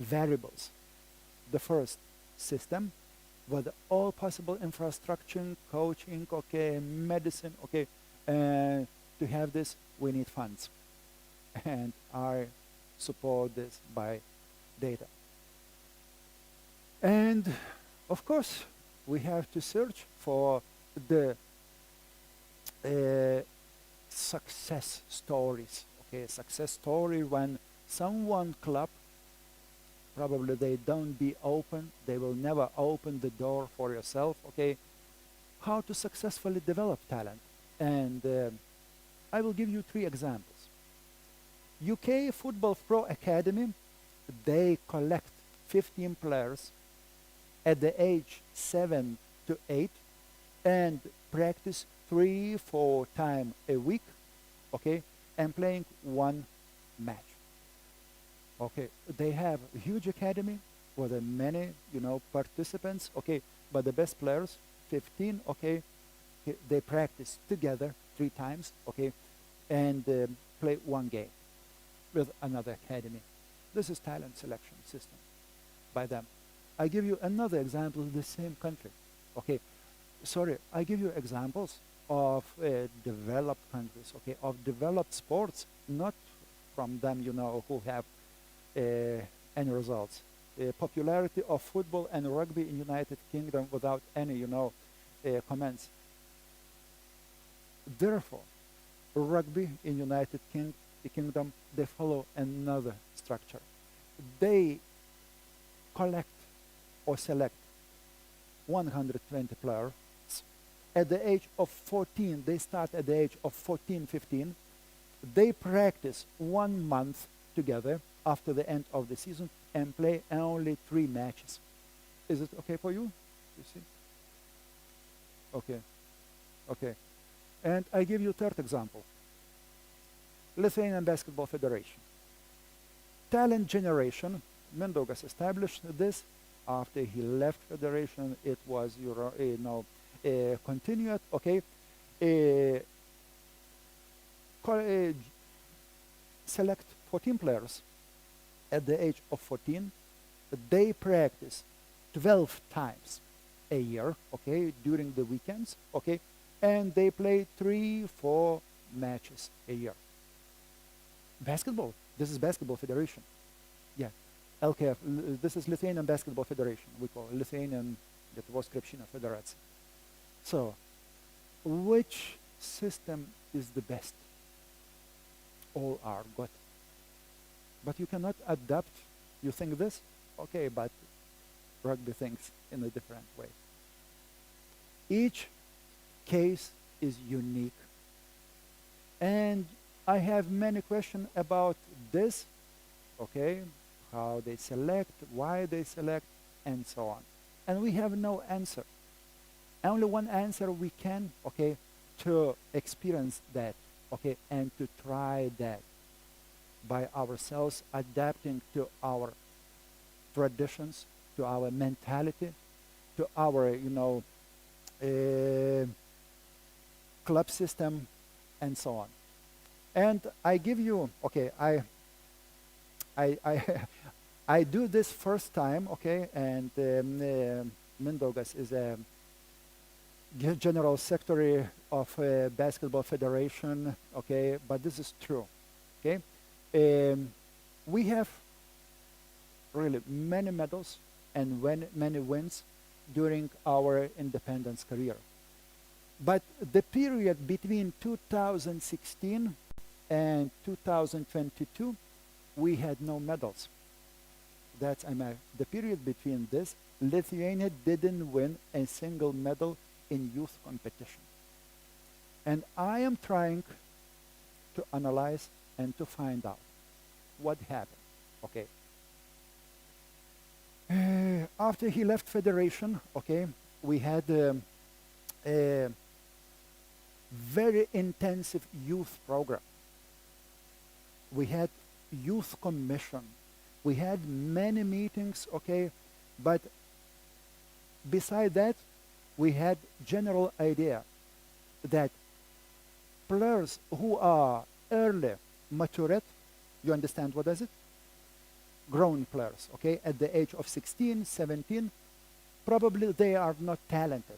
variables. The first, system, with all possible infrastructure, coaching, okay, medicine, okay. To have this, we need funds. And I support this by data. And of course, we have to search for the success stories. Okay, success story when someone club, probably they don't be open, they will never open the door for yourself. Okay, how to successfully develop talent. And I will give you 3 examples. UK Football Pro Academy, they collect 15 players at the age 7 to 8 and practice 3-4 times a week, okay, and playing 1 match. Okay, they have a huge academy with many, participants, okay, but the best players, 15, okay, they practice together 3 times, okay, and play 1 game with another academy. This is talent selection system by them. I give you another example in the same country. Okay, sorry, I give you examples of developed countries, okay, of developed sports, not from them, who have any results. Popularity of football and rugby in United Kingdom without any, comments. Therefore, rugby in United Kingdom, they follow another structure. They collect or select 120 players. At the age of 14, they start at the age of 14, 15. They practice 1 month together after the end of the season and play only 3 matches. Is it okay for you? You see? Okay. Okay. And I give you 3rd example. Lithuanian Basketball Federation. Talent generation. Mindaugas established this. After he left federation, it was continued. Okay, select 14 players at the age of 14. They practice 12 times a year. Okay, during the weekends. Okay, and they play 3-4 matches a year. Basketball. This is Basketball Federation. Yeah. LKF, this is Lithuanian Basketball Federation. We call it Lithuanian Lietuvos Krepšinio Federacija. So, which system is the best? All are good. But you cannot adapt. You think this? Okay, but rugby things in a different way. Each case is unique. And I have many questions about this, okay, how they select, why they select, and so on. And we have no answer. Only one answer we can, okay, to experience that, okay, and to try that by ourselves, adapting to our traditions, to our mentality, to our, uh, club system, and so on. And I give you, okay, I I do this first time, okay, and Mindaugas is a general secretary of Basketball Federation, okay, but this is true, okay. We have really many medals and many wins during our independence career. But the period between 2016 and 2022, we had no medals. That's the period between this, Lithuania didn't win a single medal in youth competition. And I am trying to analyze and to find out what happened. Okay. After he left Federation, okay, we had a very intensive youth program. We had youth commission. We had many meetings, okay, but beside that, we had general idea that players who are early maturate, you understand what is it? Grown players, okay, at the age of 16, 17, probably they are not talented.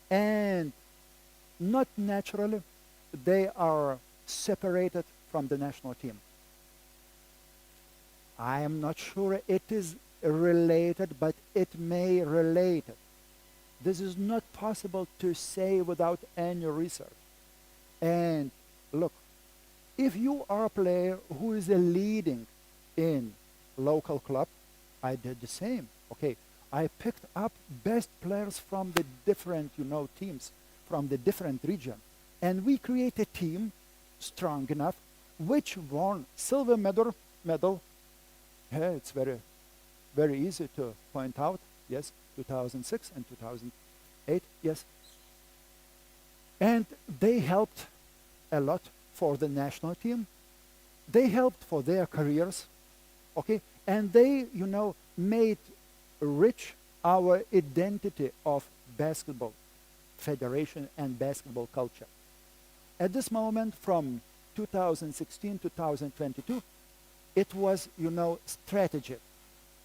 And not naturally, they are separated from the national team. I am not sure it is related, but it may relate. This is not possible to say without any research. And look, if you are a player who is a leading in local club, I did the same. Okay, I picked up best players from the different, teams, from the different region. And we create a team strong enough, which won silver medal. Yeah, it's very, very easy to point out. Yes, 2006 and 2008, yes. And they helped a lot for the national team. They helped for their careers, okay? And they, made rich our identity of basketball federation and basketball culture. At this moment, from 2016 to 2022, it was, strategy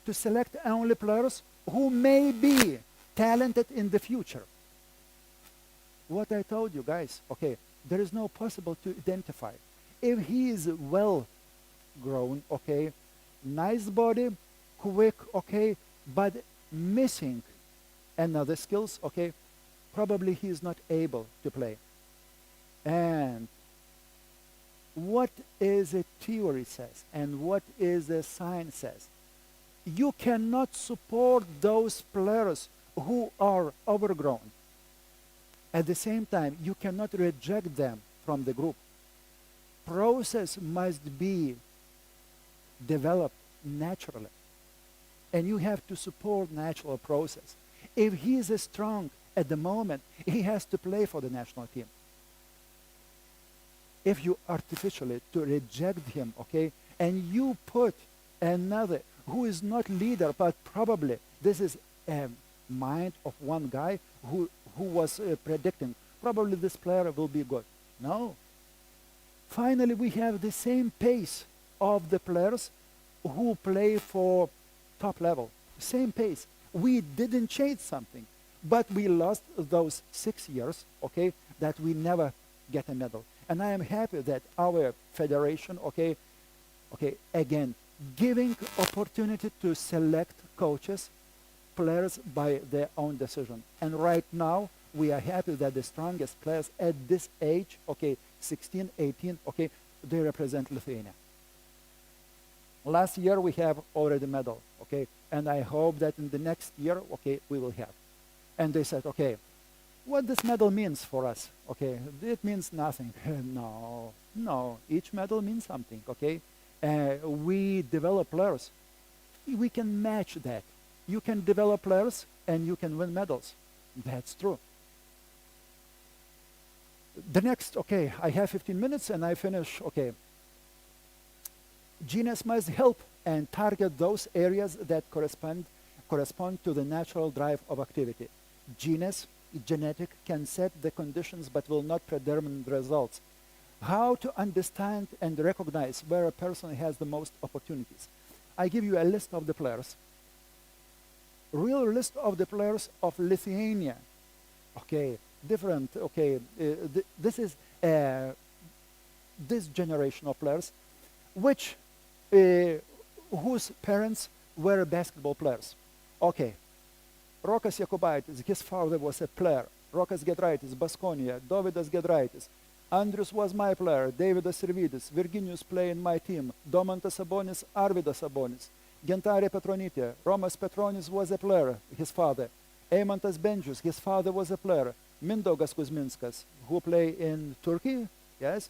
to select only players who may be talented in the future. What I told you guys, okay, there is no possible to identify. If he is well grown, okay, nice body, quick, okay, but missing another skills, okay, probably he is not able to play. And what is a theory says and what is a science says? You cannot support those players who are overgrown. At the same time, you cannot reject them from the group. Process must be developed naturally. And you have to support natural process. If he is strong at the moment, he has to play for the national team. If you artificially to reject him, okay, and you put another who is not leader, but probably this is a mind of one guy who was predicting, probably this player will be good. No. Finally, we have the same pace of the players who play for top level. Same pace. We didn't change something, but we lost those 6 years, okay, that we never get a medal. And I am happy that our federation, okay, again, giving opportunity to select coaches, players by their own decision. And right now, we are happy that the strongest players at this age, okay, 16, 18, okay, they represent Lithuania. Last year we have already medal, okay, and I hope that in the next year, okay, we will have. And they said, okay, what this medal means for us, okay, it means nothing. No, no, each medal means something, okay? We develop players. We can match that. You can develop players and you can win medals. That's true. The next, okay, I have 15 minutes and I finish, okay. Genius must help and target those areas that correspond to the natural drive of activity. Genius, genetic, can set the conditions but will not predetermine the results. How to understand and recognize where a person has the most opportunities. I give you a list of the players. Real list of the players of Lithuania. Okay, different, okay, this is this generation of players, which, whose parents were basketball players. Okay, Rokas Jakubaitis, his father was a player. Rokas Giedraitis, Baskonia, Dovydas Giedraitis. Andrius was my player, Davidas Sirvidis, Virginijus played in my team, Domantas Sabonis, Arvidas Sabonis, Gintarė Petronytė, Romas Petronis was a player, his father. Eimantas Bendžius, his father was a player. Mindaugas Kuzminskas, who played in Turkey, yes.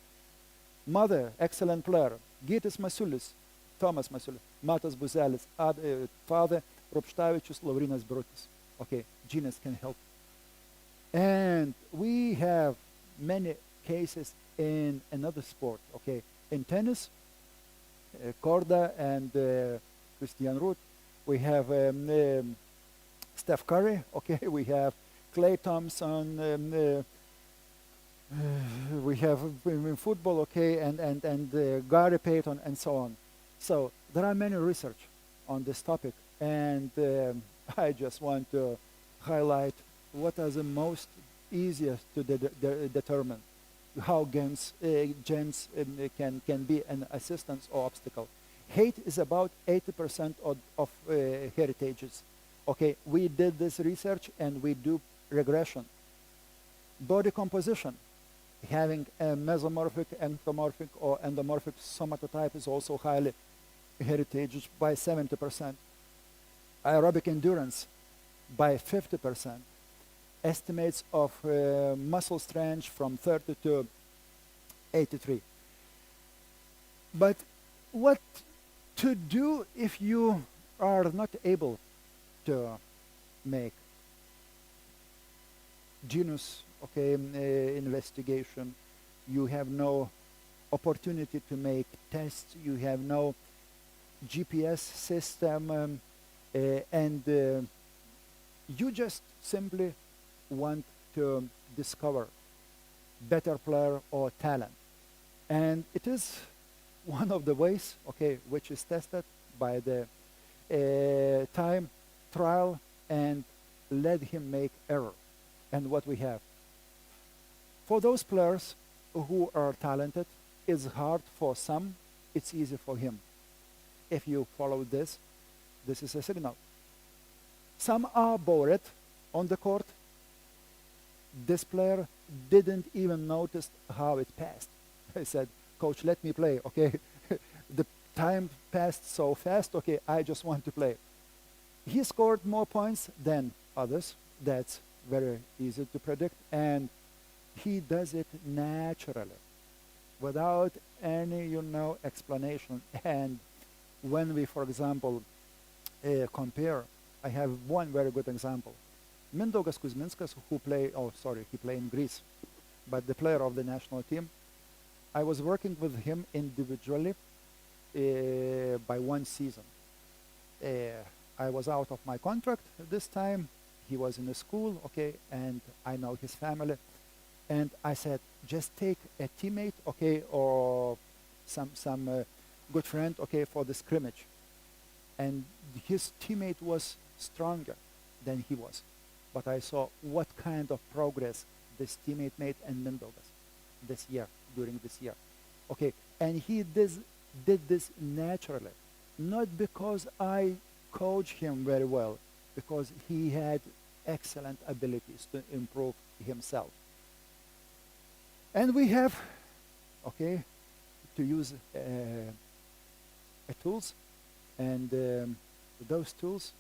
Mother, excellent player. Gytis Masiulis, Tomas Masiulis, Matas Buzelis, father, Rupštavičius, Laurinas Birutis. Okay, genius can help. And we have many cases in another sport, okay. In tennis, Korda and Christian Ruud. We have Steph Curry, okay. We have Klay Thompson, we have in football, okay, and Gary Payton and so on. So there are many research on this topic, and I just want to highlight what are the most easiest to determine how gens can be an assistance or obstacle. Hate is about 80% of heritages. Okay, we did this research and we do regression. Body composition, having a mesomorphic, endomorphic, or endomorphic somatotype is also highly heritageous by 70%. Aerobic endurance by 50%. Estimates of muscle strength from 30 to 83. But what to do if you are not able to make genus, okay, investigation? You have no opportunity to make tests, you have no GPS system, and you just simply want to discover better player or talent. And it is one of the ways, okay, which is tested by the time trial and let him make error. And what we have. For those players who are talented, it's hard for some, it's easy for him. If you follow this, this is a signal. Some are bored on the court. This player didn't even notice how it passed. I said, coach, let me play, okay? The time passed so fast, okay, I just want to play. He scored more points than others. That's very easy to predict. And he does it naturally, without any, explanation. And when we, for example, compare, I have one very good example. Mindaugas Kuzminskas, he played in Greece, but the player of the national team, I was working with him individually by one season. I was out of my contract this time. He was in a school, okay, and I know his family. And I said, just take a teammate, okay, or some good friend, okay, for the scrimmage. And his teammate was stronger than he was. But I saw what kind of progress this teammate made in Mindaugas this year, during this year. Okay, and he did this naturally, not because I coached him very well, because he had excellent abilities to improve himself. And we have, okay, to use tools, and those tools,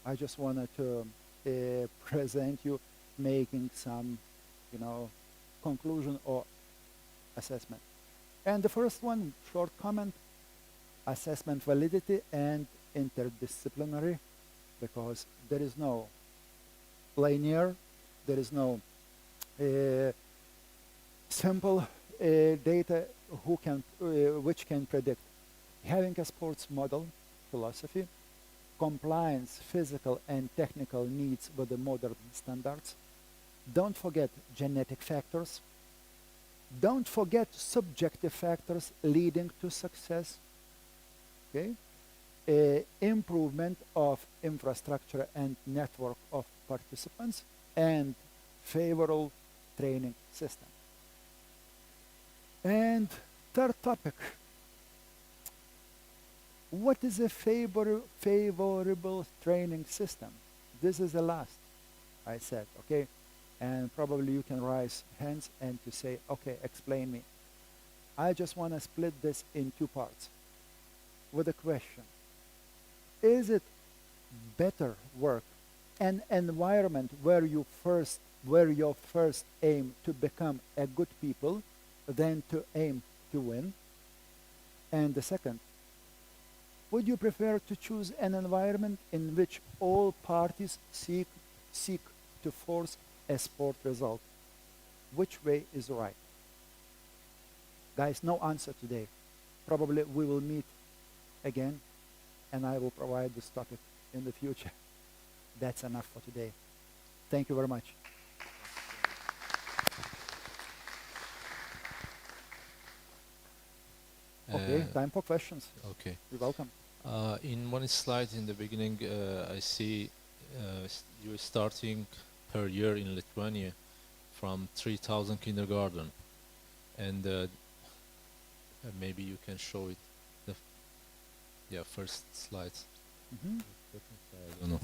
I just wanted to present you, making some, conclusion or assessment. And the first one, short comment, assessment validity and interdisciplinary, because there is no linear, there is no simple data which can predict. Having a sports model philosophy, compliance, physical and technical needs with the modern standards. Don't forget genetic factors. Don't forget subjective factors leading to success. Okay? Improvement of infrastructure and network of participants, and favorable training system. And third topic, what is a favorable training system? This is the last, I said, okay? And probably you can raise hands and to say, okay, explain me. I just want to split this in two parts with a question. Is it better work an environment where your first aim to become a good people than to aim to win? And the second, would you prefer to choose an environment in which all parties seek to force a sport result? Which way is right? Guys, no answer today. Probably we will meet again and I will provide this topic in the future. That's enough for today. Thank you very much. Okay, time for questions. Okay. You're welcome. In one slide in the beginning, I see you're starting per year in Lithuania from 3,000 kindergarten, and maybe you can show it. First slide. Mhm. I don't know.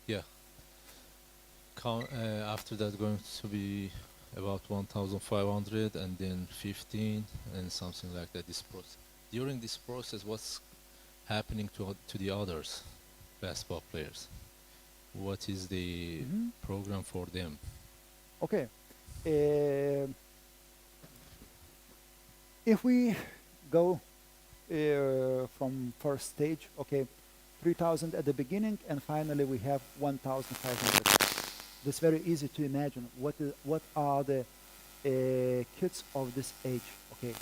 Yeah. After that, going to be about 1,500, and then 15, and something like that. This process. During this process, what's happening to the others basketball players? What is the Mhm. program for them? Okay. If we go from first stage, okay, 3,000 at the beginning, and finally we have 1,500. It's very easy to imagine what are the kids of this age. Okay,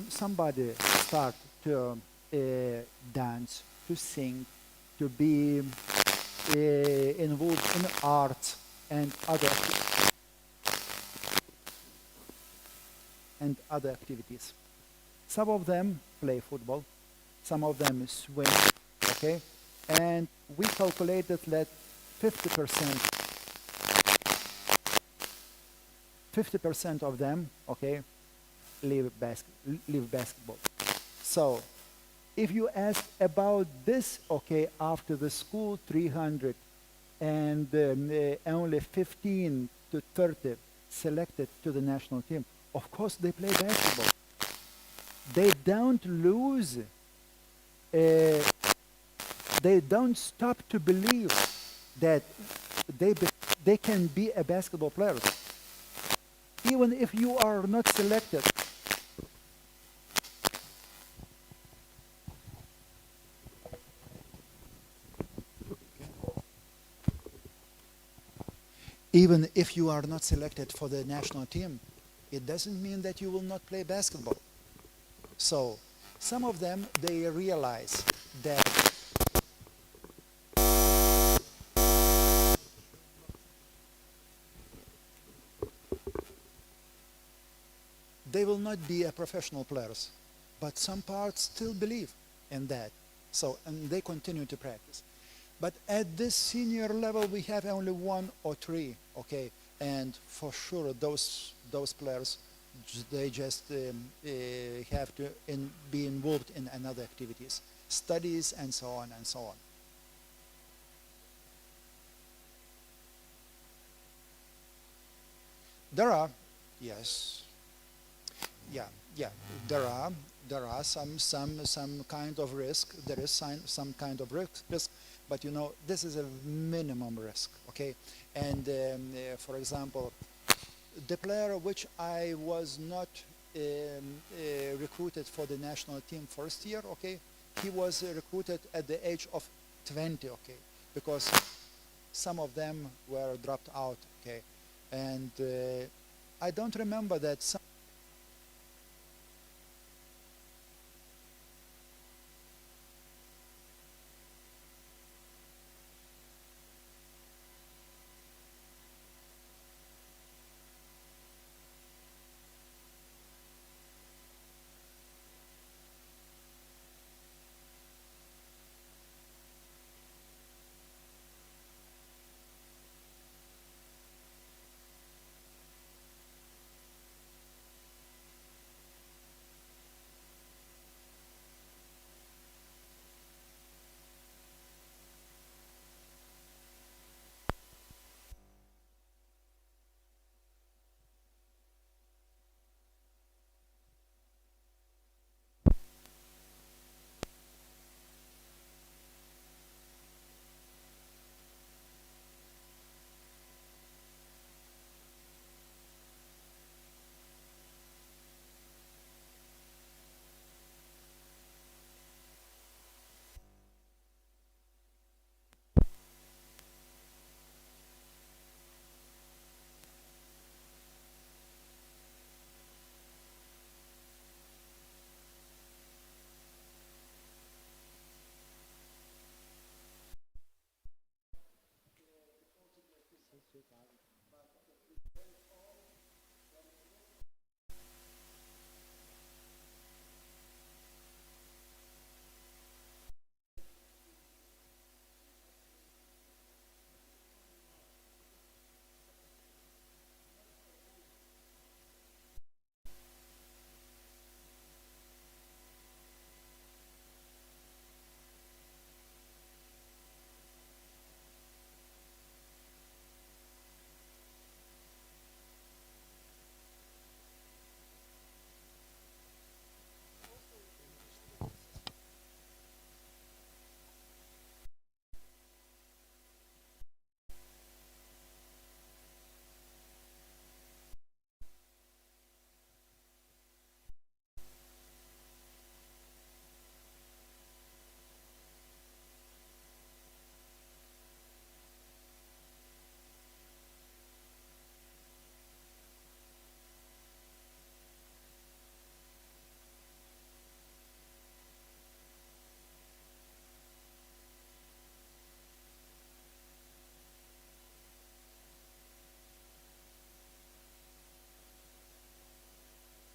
somebody start to dance, to sing, to be involved in arts and other activities. Some of them play football, some of them swim, okay? And we calculated that 50% of them, okay, leave basketball. So if you ask about this, okay, after the school 300 and only 15 to 30 selected to the national team, of course they play basketball. They don't lose, they don't stop to believe that they can be a basketball player. Even if you are not selected, even if you are not selected for the national team, it doesn't mean that you will not play basketball. So some of them, they realize that they will not be a professional players, but some parts still believe in that. So, and they continue to practice. But at this senior level, we have only 1 or 3, okay? And for sure, those players, they just have to be involved in another activities, studies, and so on and so on. There are, yes, yeah, yeah. There are some kind of risk. There is some kind of risk, but you know this is a minimum risk, okay? And for example, the player which I was not recruited for the national team first year, okay, he was recruited at the age of 20, okay, because some of them were dropped out, okay, and I don't remember that some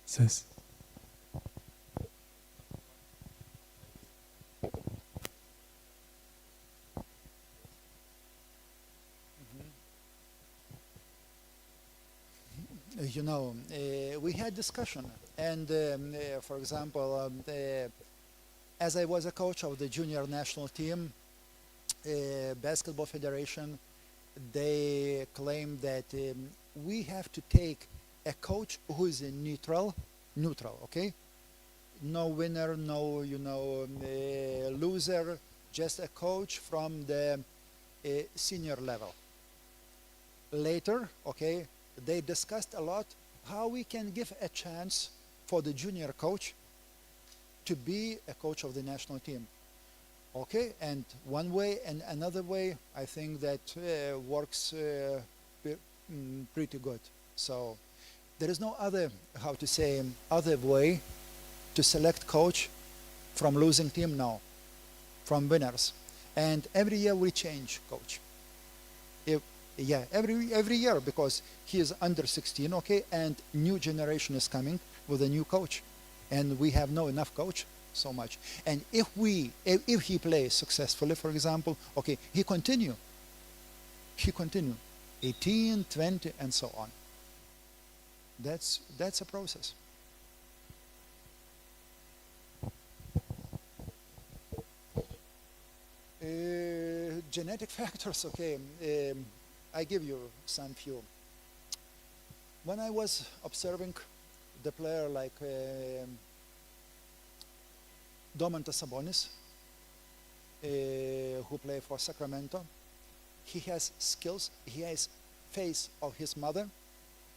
Ses. you know, we had discussion, and for example, as I was a coach of the junior national team, basketball federation, they claim that we have to take a coach who is a neutral, okay? No winner, no, you know, loser, just a coach from the senior level. Later, okay, they discussed a lot how we can give a chance for the junior coach to be a coach of the national team. Okay, and one way and another way, I think that works pretty good. So there is no other, how to say, other way to select coach from losing team now, from winners. And every year we change coach. Yeah, every year, because he is under 16, okay, and new generation is coming with a new coach, and we have no enough coach so much. And if he plays successfully, for example, okay, he continue 18, 20, and so on. That's a process. Genetic factors, okay. I give you some few. when I was observing the player like Domantas Sabonis, who play for Sacramento, he has skills, he has face of his mother,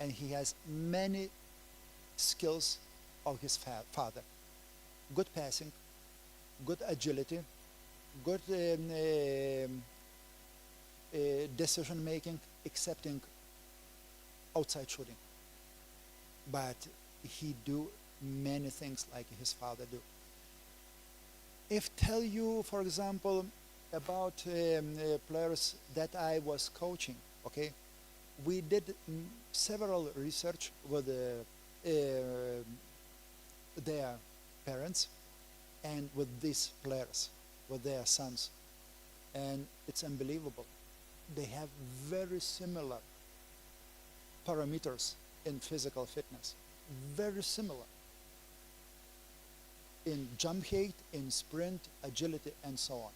and he has many skills of his father. Good passing, good agility, good decision making, accepting outside shooting. But he do many things like his father do. If tell you, for example, about players that I was coaching, okay, we did several research with their parents and with these players, with their sons, and it's unbelievable. They have very similar parameters in physical fitness, very similar in jump height, in sprint, agility, and so on.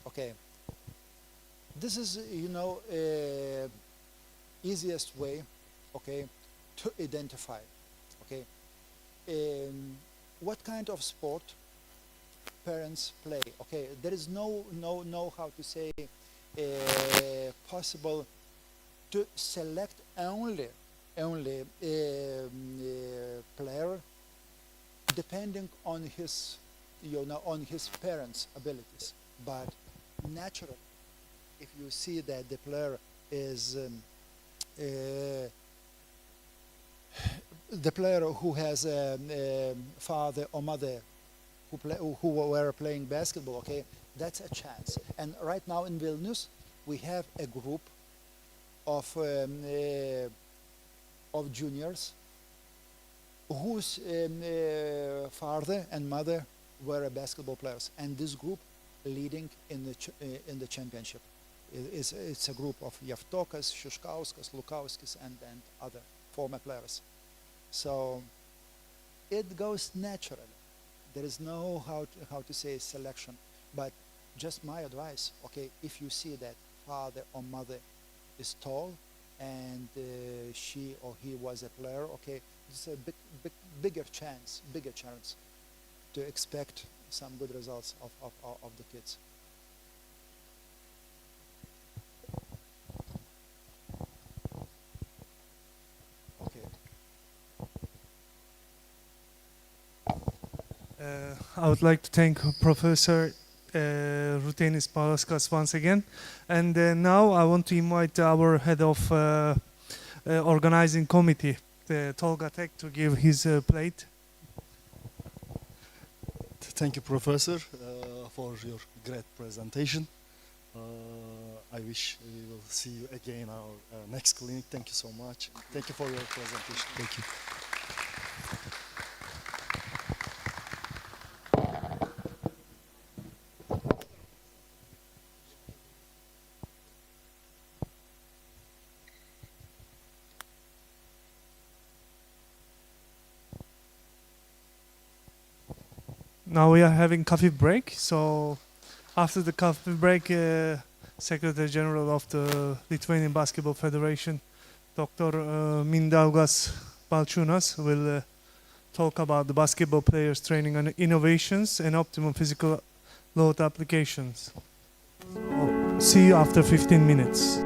Okay, this is, you know, easiest way, okay, to identify, okay, what kind of sport parents play. Okay, there is no how to say possible to select only player depending on his, you know, on his parents' abilities. But naturally, if you see that the player is the player who has a father or mother who were playing basketball, okay, that's a chance. And right now in Vilnius, we have a group of juniors whose father and mother were basketball players, and this group leading in the championship. It's a group of Javtokas, Šiškauskas, Lukauskis, and other former players. So it goes naturally. There is no how to say selection, but just my advice. Okay, if you see that father or mother is tall and she or he was a player, okay, it's a bigger chance to expect some good results of the kids. Okay. I would like to thank Professor Rutenis Palaskas once again. And now I want to invite our head of organizing committee, Tolga Tek, to give his plate. Thank you, Professor, for your great presentation. I wish we will see you again in our next clinic. Thank you so much. Thank you for your presentation. Thank you. Now we are having coffee break. So after the coffee break, Secretary General of the Lithuanian Basketball Federation, Dr. Mindaugas Balčiūnas, will talk about the basketball players training and innovations and optimum physical load applications. So, see you after 15 minutes.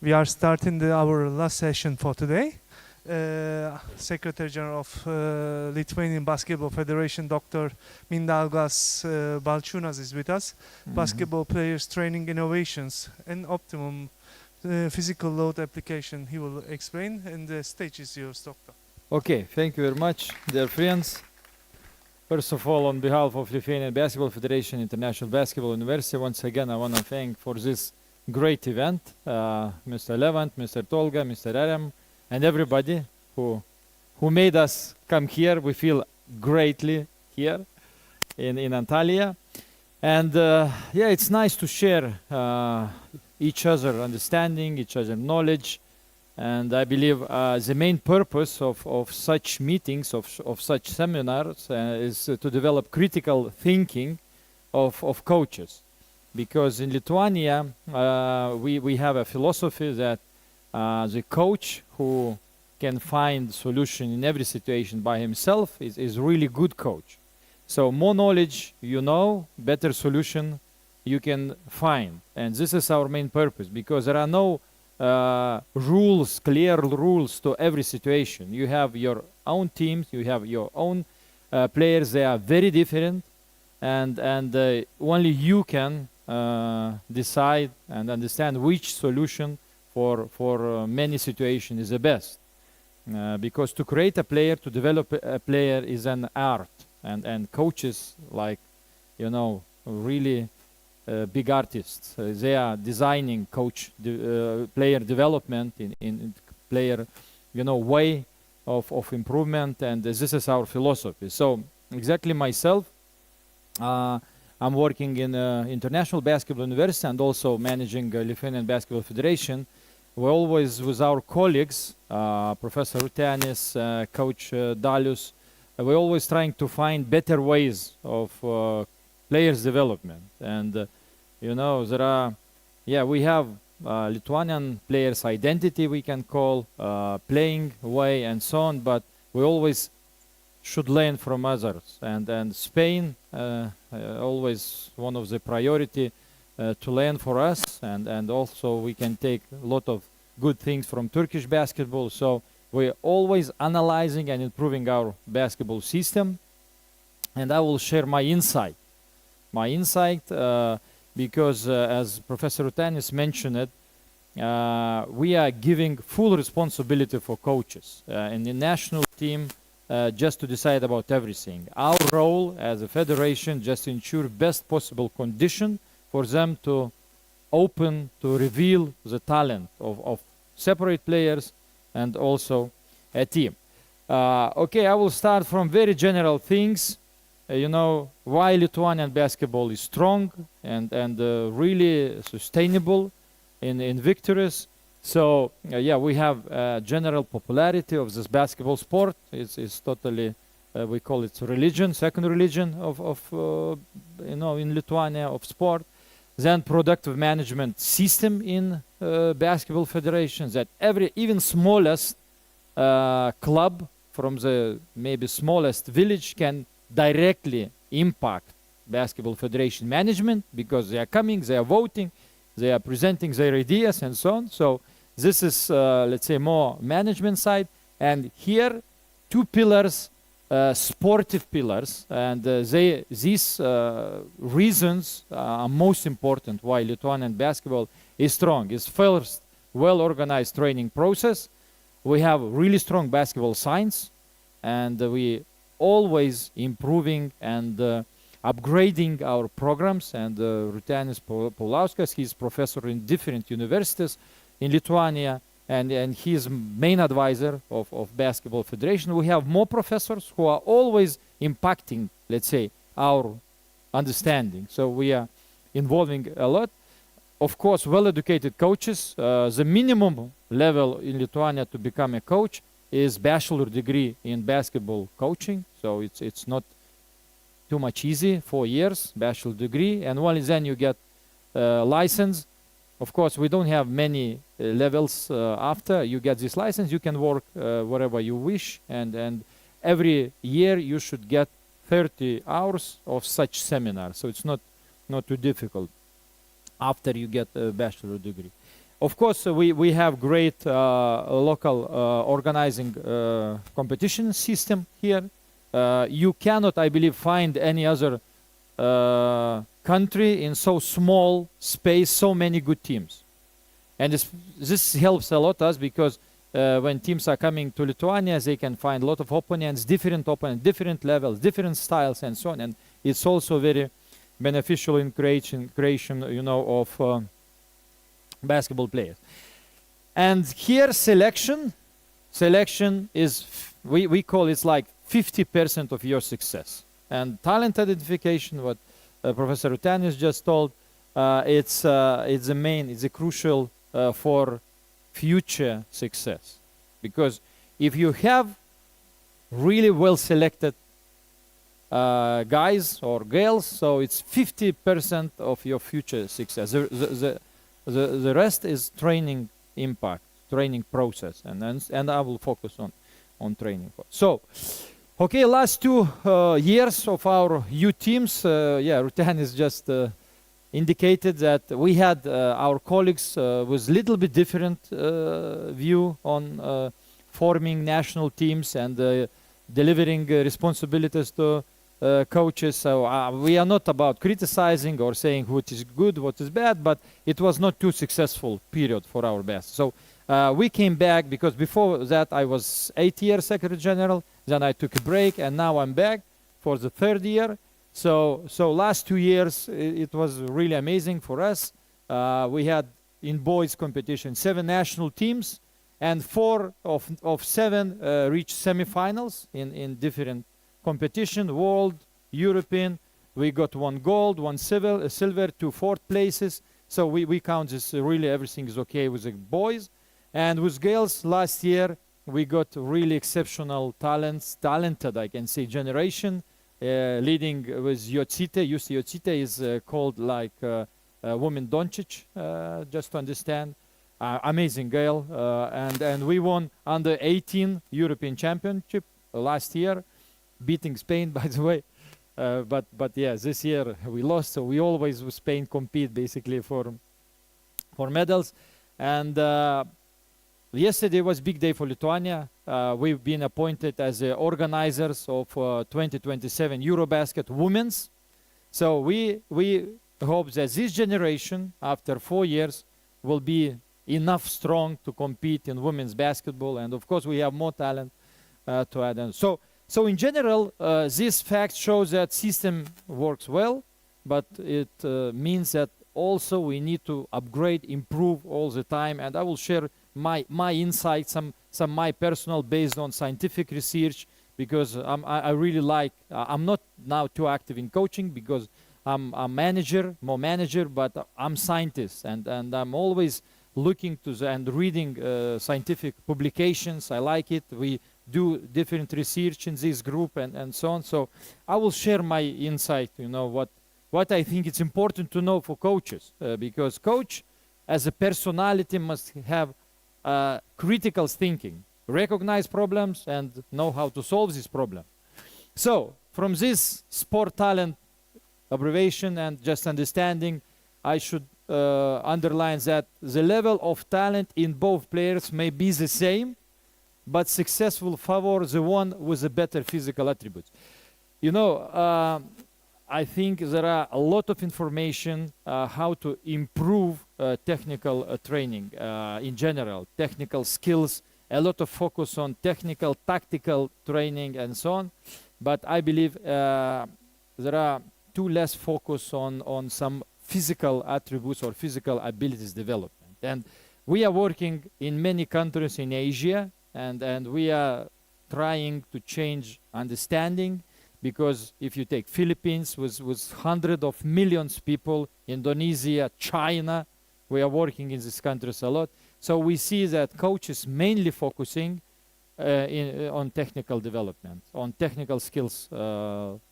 We are starting our last session for today. Secretary General of Lithuanian Basketball Federation, Dr. Mindaugas Balčiūnas is with us. Basketball players training innovations and optimum physical load application. He will explain, and the stage is yours, Doctor. Okay, thank you very much, dear friends. First of all, on behalf of Lithuanian Basketball Federation, International Basketball University, once again, I want to thank for this great event, Mr. Levant, Mr. Tolga, Mr. Arem, and everybody who made us come here. We feel greatly here in Antalya. And yeah, it's nice to share each other understanding, each other knowledge. And I believe the main purpose of such meetings, of such seminars, is to develop critical thinking of coaches. Because in Lithuania, we have a philosophy that the coach who can find solution in every situation by himself is really good coach. So more knowledge you know, better solution you can find. And this is our main purpose, because there are no rules, clear rules to every situation. You have your own teams, you have your own players, they are very different, and only you can decide and understand which solution for many situations is the best. Because to create a player, to develop a player is an art, and coaches, like, you know, really big artists, they are designing player development in player, you know, way of improvement, and this is our philosophy. So exactly myself, I'm working in International Basketball University and also managing Lithuanian Basketball Federation. We're always with our colleagues, Professor Rutenis, Coach Dalius. We're always trying to find better ways of players' development. And, you know, there are, yeah, we have Lithuanian players' identity, we can call, playing way and so on, but we always should learn from others. And Spain, always one of the priority to learn for us, and also we can take a lot of good things from Turkish basketball. So we're always analyzing and improving our basketball system. And I will share my insight. Because as Professor Rutenis mentioned it, we are giving full responsibility for coaches in the national team, just to decide about everything. Our role as a federation just to ensure best possible condition for them to open, to reveal the talent of separate players and also a team. Okay, I will start from very general things. You know, why Lithuanian basketball is strong and really sustainable in victories. So yeah, we have general popularity of this basketball sport. It's totally, we call it religion, second religion of you know, in Lithuania, of sport. Then productive management system in basketball federations, that even smallest club from the maybe smallest village can directly impact basketball federation management, because they are coming, they are voting, they are presenting their ideas and so on. So this is, let's say, more management side. And here, two pillars, sportive pillars, and these reasons are most important why Lithuanian basketball is strong. Is first, well-organized training process. We have really strong basketball science, and we always improving and upgrading our programs. And Rutenis Paulauskas, he's professor in different universities in Lithuania, and he's main advisor of Basketball Federation. We have more professors who are always impacting, let's say, our understanding. So we are involving a lot. Of course, well-educated coaches. The minimum level in Lithuania to become a coach is bachelor degree in basketball coaching. So it's not too much easy, 4 years, bachelor degree, and only then you get license. Of course, we don't have many levels after you get this license. You can work wherever you wish, and every year you should get 30 hours of such seminar. So it's not too difficult after you get a bachelor degree. Of course, we have great local organizing competition system here. You cannot, I believe, find any other country in so small space, so many good teams. And this helps a lot us because when teams are coming to Lithuania, they can find a lot of opponents, different levels, different styles, and so on. And it's also very beneficial in creation, of basketball players. And here selection is, we call it like 50% of your success. And talent identification, what Professor Rutanis just told, it's a crucial for future success. Because if you have really well selected guys or girls, so it's 50% of your future success. The rest is training impact, training process, and I will focus on training. So, okay, last 2 years of our youth teams, Rutanis just indicated that we had our colleagues with little bit different view on forming national teams and delivering responsibilities to coaches. So we are not about criticizing or saying what is good, what is bad, but it was not too successful period for our best. So we came back because before that I was 8 years Secretary General, then I took a break, and now I'm back for the 3rd year. So last 2 years it was really amazing for us. We had in boys competition 7 national teams, and 4 of 7 reached semifinals in different competition, world, European. We got 1 gold, 1 silver, 2 4th places. So we count this really everything is okay with the boys. And with girls last year we got really exceptional talented I can say generation, leading with Yotsite. Jussi Yotsite is called like woman Doncic, just to understand. Amazing girl, and we won under 18 European Championship last year, beating Spain, by the way. But yeah, this year we lost, so we always with Spain compete basically for medals. And yesterday was big day for Lithuania. We've been appointed as the organizers of 2027 Eurobasket Women's. So we hope that this generation, after 4 years, will be enough strong to compete in women's basketball. And of course, we have more talent to add on. So in general, this fact shows that system works well, but it means that also we need to upgrade, improve all the time. And I will share my insights, some my personal based on scientific research, because I really like, I'm not now too active in coaching because I'm a more manager, but I'm scientist, and I'm always looking to and reading scientific publications. I like it. We do different research in this group and so on. So I will share my insight, what I think it's important to know for coaches, because coach as a personality must have critical thinking, recognize problems and know how to solve this problem. So from this sport talent abbreviation and just understanding, I should underline that the level of talent in both players may be the same, but success will favor the one with the better physical attributes. I think there are a lot of information how to improve technical training in general, technical skills, a lot of focus on technical, tactical training and so on. But I believe there are too less focus on some physical attributes or physical abilities development. And we are working in many countries in Asia, and we are trying to change understanding, because if you take Philippines with hundreds of millions of people, Indonesia, China, we are working in these countries a lot. So we see that coaches mainly focusing on technical development, on technical skills,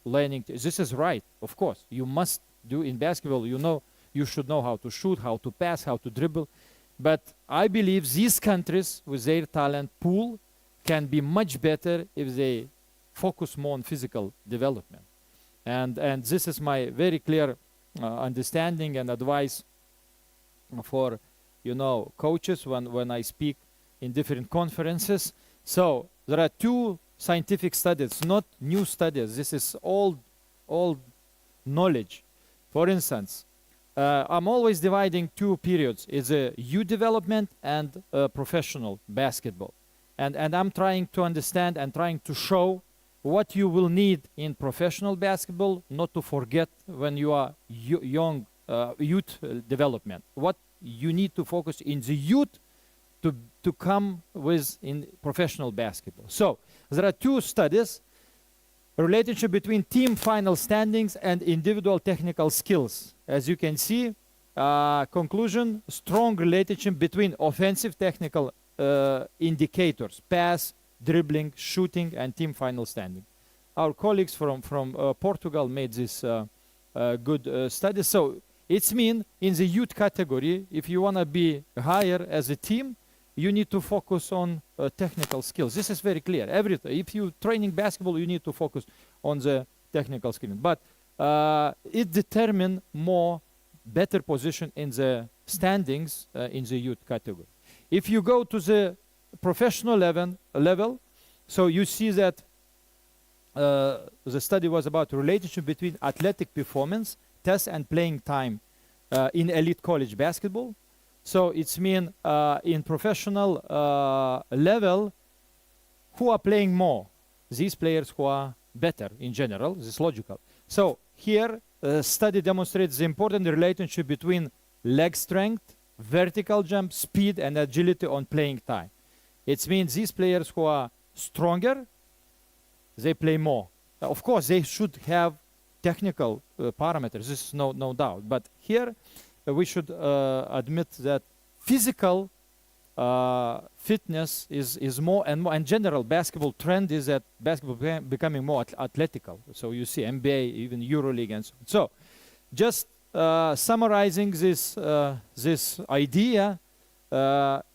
learning. This is right, of course. You must do in basketball, you should know how to shoot, how to pass, how to dribble. But I believe these countries with their talent pool can be much better if they focus more on physical development. And this is my very clear understanding and advice for coaches when I speak in different conferences. So there are two scientific studies, not new studies. This is old knowledge. For instance, I'm always dividing two periods. It's a youth development and professional basketball. And I'm trying to understand and trying to show what you will need in professional basketball, not to forget when you are young, youth development. What you need to focus in the youth to come with in professional basketball. So there are two studies, relationship between team final standings and individual technical skills. As you can see, conclusion, strong relationship between offensive technical indicators, pass, dribbling, shooting, and team final standing. Our colleagues from Portugal made this good study. So it's mean in the youth category, if you want to be higher as a team, you need to focus on technical skills. This is very clear. If you training basketball, you need to focus on the technical skills. But it determine better position in the standings in the youth category. If you go to the professional level, so you see that the study was about relationship between athletic performance, tests, and playing time in elite college basketball. So it's mean in professional level, who are playing more? These players who are better in general. This is logical. So here, study demonstrates the important relationship between leg strength, vertical jump, speed, and agility on playing time. It means these players who are stronger, they play more. Of course, they should have technical parameters. This is no doubt. But here, we should admit that physical fitness is more and more. In general, basketball trend is that basketball becoming more athletical. So you see NBA, even EuroLeague, and so on. So, just summarizing this idea,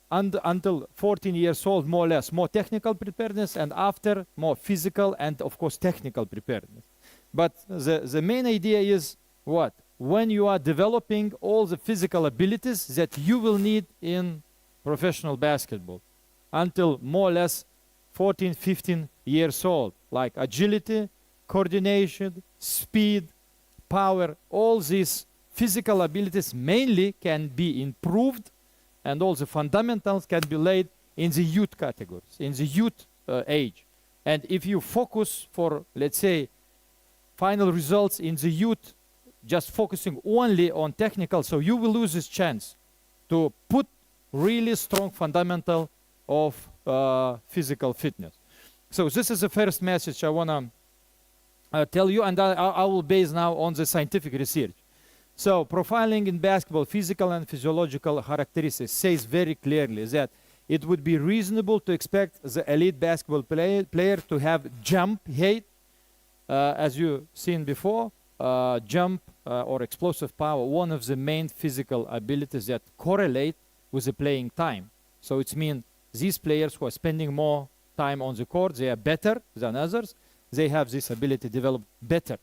until 14 years old, more or less, more technical preparedness, and after, more physical and, of course, technical preparedness. But the main idea is what? When you are developing all the physical abilities that you will need in professional basketball until more or less 14, 15 years old, like agility, coordination, speed, power, all these physical abilities mainly can be improved, and all the fundamentals can be laid in the youth categories, in the youth age. And if you focus for, let's say, final results in the youth, just focusing only on technical, so you will lose this chance to put really strong fundamental of physical fitness. So this is the first message I want to tell you, and I will base now on the scientific research. So profiling in basketball, physical and physiological characteristics says very clearly that it would be reasonable to expect the elite basketball player to have jump height, as you've seen before, jump or explosive power, one of the main physical abilities that correlate with the playing time. So it means these players who are spending more time on the court, they are better than others. They have this ability developed better.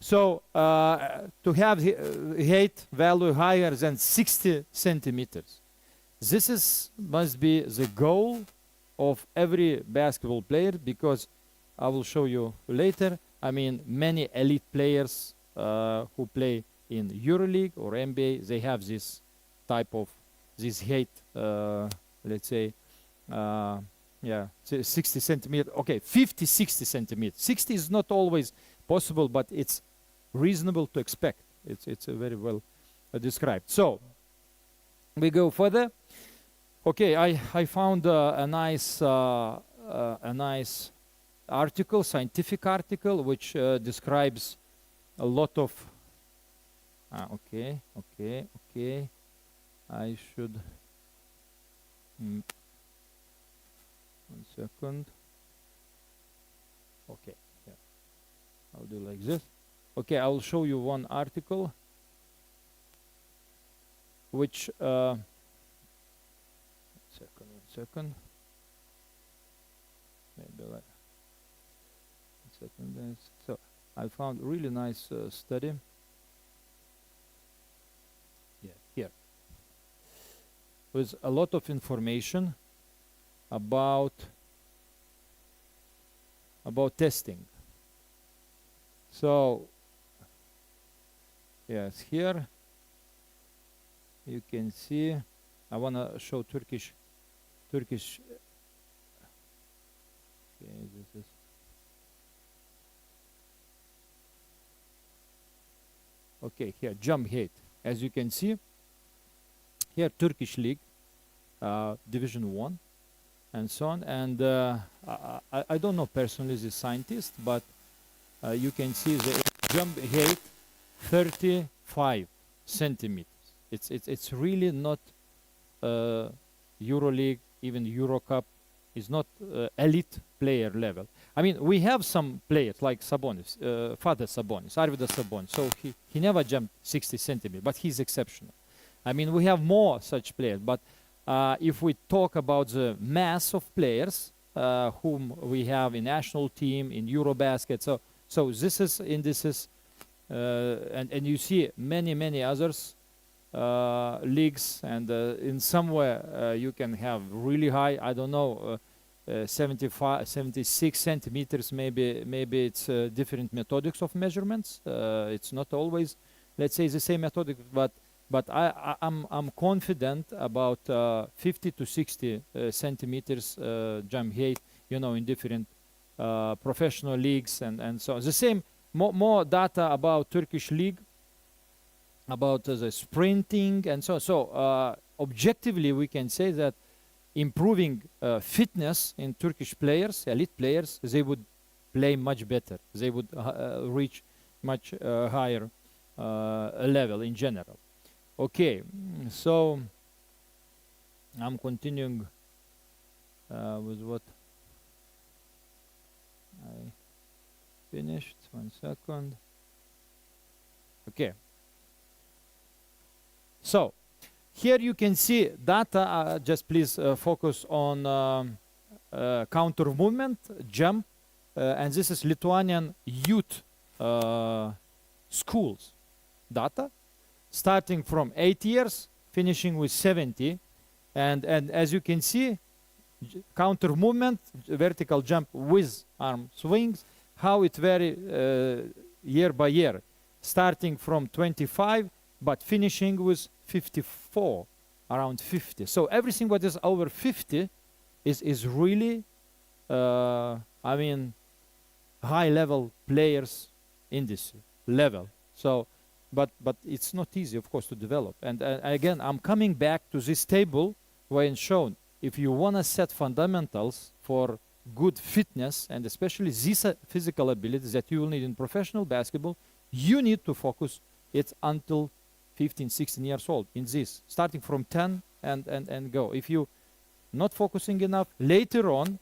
So to have height value higher than 60 centimeters, this must be the goal of every basketball player, because I will show you later. I mean, many elite players who play in EuroLeague or NBA, they have this type of this height, let's say, 60 centimeters. Okay, 50, 60 centimeters. 60 is not always possible, but it's reasonable to expect. It's very well described. So we go further. Okay, I found a nice article, scientific article, which describes a lot of. Okay. I should. 1 second. Okay. Yeah. I'll do like this. Okay, I will show you one article, which. One second. Maybe like. Second. So I found really nice study. Yeah, here. with a lot of information about testing. So yes, here you can see. I want to show Turkish. Okay, this is. Okay, here jump height. As you can see, here Turkish League, Division 1, and so on. And I don't know personally the scientist, but you can see the jump height 35 centimeters. It's really not EuroLeague, even EuroCup. It's not elite player level. I mean, we have some players like Sabonis, Father Sabonis, Arvydas Sabonis. So he never jumped 60 centimeters, but he's exceptional. I mean, we have more such players. But if we talk about the mass of players whom we have in national team, in Eurobasket, so this is indices, and you see many others leagues, and in somewhere you can have really high, I don't know, 76 centimeters, maybe it's different methodics of measurements. It's not always, let's say, the same methodic, but I'm confident about 50 to 60 centimeters jump height, you know, in different professional leagues and so on. The same, more data about Turkish league, about the sprinting and so on. So objectively, we can say that improving fitness in Turkish players, elite players, they would play much better. They would reach much higher level in general. Okay, so I'm continuing with what I finished. 1 second. Okay. So here you can see data. Just please focus on counter movement, jump, and this is Lithuanian youth schools data, starting from 8 years, finishing with 70, and as you can see, counter movement, vertical jump with arm swings, how it vary year by year, starting from 25, but finishing with 54, around 50. So everything what is over 50 is really, I mean, high level players in this level. So, but it's not easy, of course, to develop. And again, I'm coming back to this table where it's shown, if you want to set fundamentals for good fitness, and especially these physical abilities that you will need in professional basketball, you need to focus it until 15, 16 years old in this, starting from 10 and go. If you not focusing enough, later on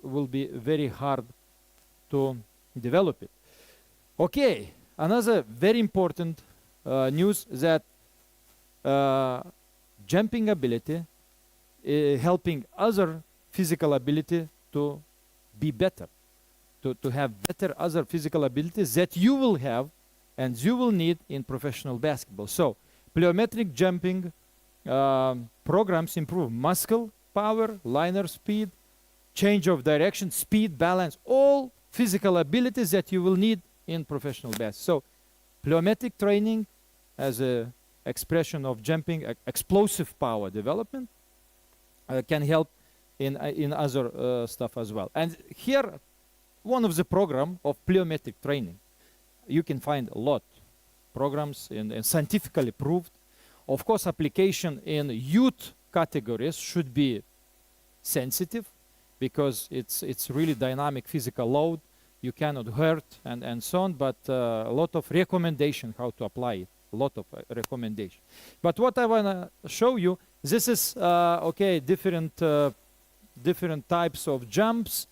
will be very hard to develop it. Okay, another very important news that jumping ability helping other physical ability to be better, to have better other physical abilities that you will have and you will need in professional basketball. So plyometric jumping programs improve muscle power, liner speed, change of direction, speed, balance, all physical abilities that you will need in professional basketball. So plyometric training as a expression of jumping, explosive power development can help in other stuff as well. And here, one of the program of plyometric training. You can find a lot programs and scientifically proved. Of course, application in youth categories should be sensitive because it's really dynamic physical load. You cannot hurt and so on, but a lot of recommendation how to apply it. A lot of recommendation. But what I want to show you, this is okay, different types of jumps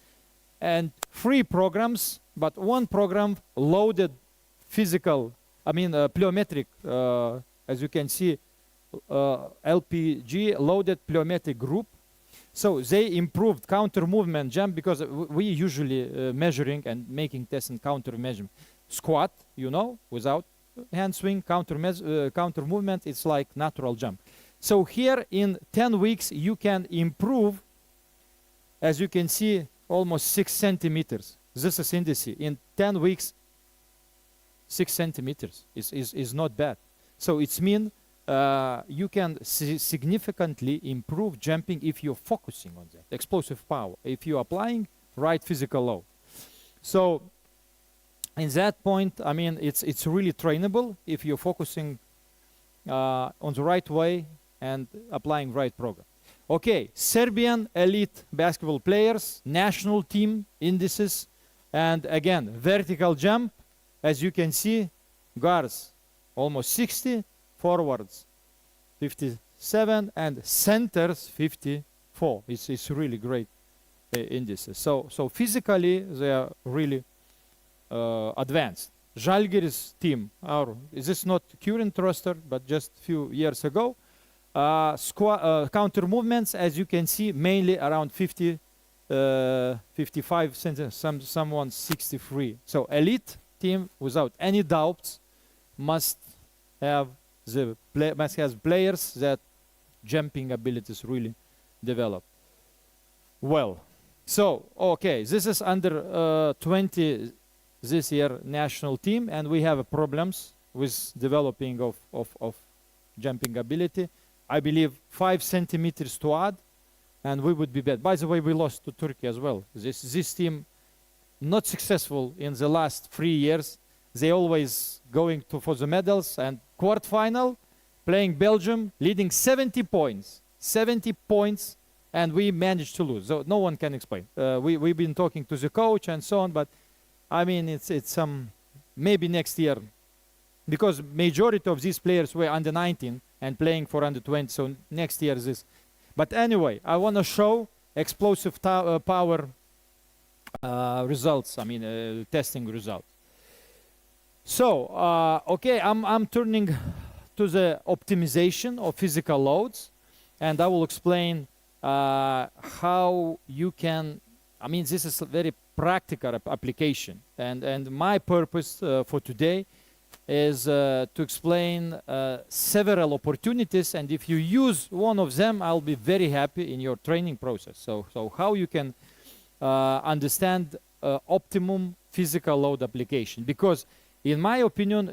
and free programs, but one program loaded physical, I mean plyometric, as you can see, LPG, loaded plyometric group. So they improved counter movement jump because we usually measuring and making tests and counter measurement. Squat, you know, without hand swing, counter movement, it's like natural jump. So here in 10 weeks, you can improve, as you can see, almost 6 centimeters. This is indice. In 10 weeks, 6 centimeters is not bad. So it's mean you can significantly improve jumping if you're focusing on that, explosive power, if you're applying right physical load. So in that point, I mean, it's really trainable if you're focusing on the right way and applying right program. Okay, Serbian elite basketball players, national team indices, and again, vertical jump, as you can see, guards almost 60, forwards 57, and centers 54. It's really great indices. So physically, they are really advanced. Žalgiris team, this is not current roster, but just a few years ago. Counter movements, as you can see, mainly around 50, 55 centimeters, someone 63. So elite team, without any doubts, must have players that jumping abilities really develop well. So okay, this is under 20 this year national team, and we have problems with developing of jumping ability. I believe 5 centimeters to add, and we would be better. By the way, we lost to Turkey as well. This team not successful in the last 3 years. They always going for the medals, and quarterfinal, playing Belgium, leading 70 points, and we managed to lose. So no one can explain. We've been talking to the coach and so on, but I mean, it's maybe next year, because majority of these players were under 19 and playing for under 20. So next year this. But anyway, I want to show explosive power results. I mean, testing results. So okay, I'm turning to the optimization of physical loads, and I will explain how you can. I mean, this is a very practical application, and my purpose for today is to explain several opportunities, and if you use one of them, I'll be very happy in your training process. So how you can understand optimum physical load application, because in my opinion,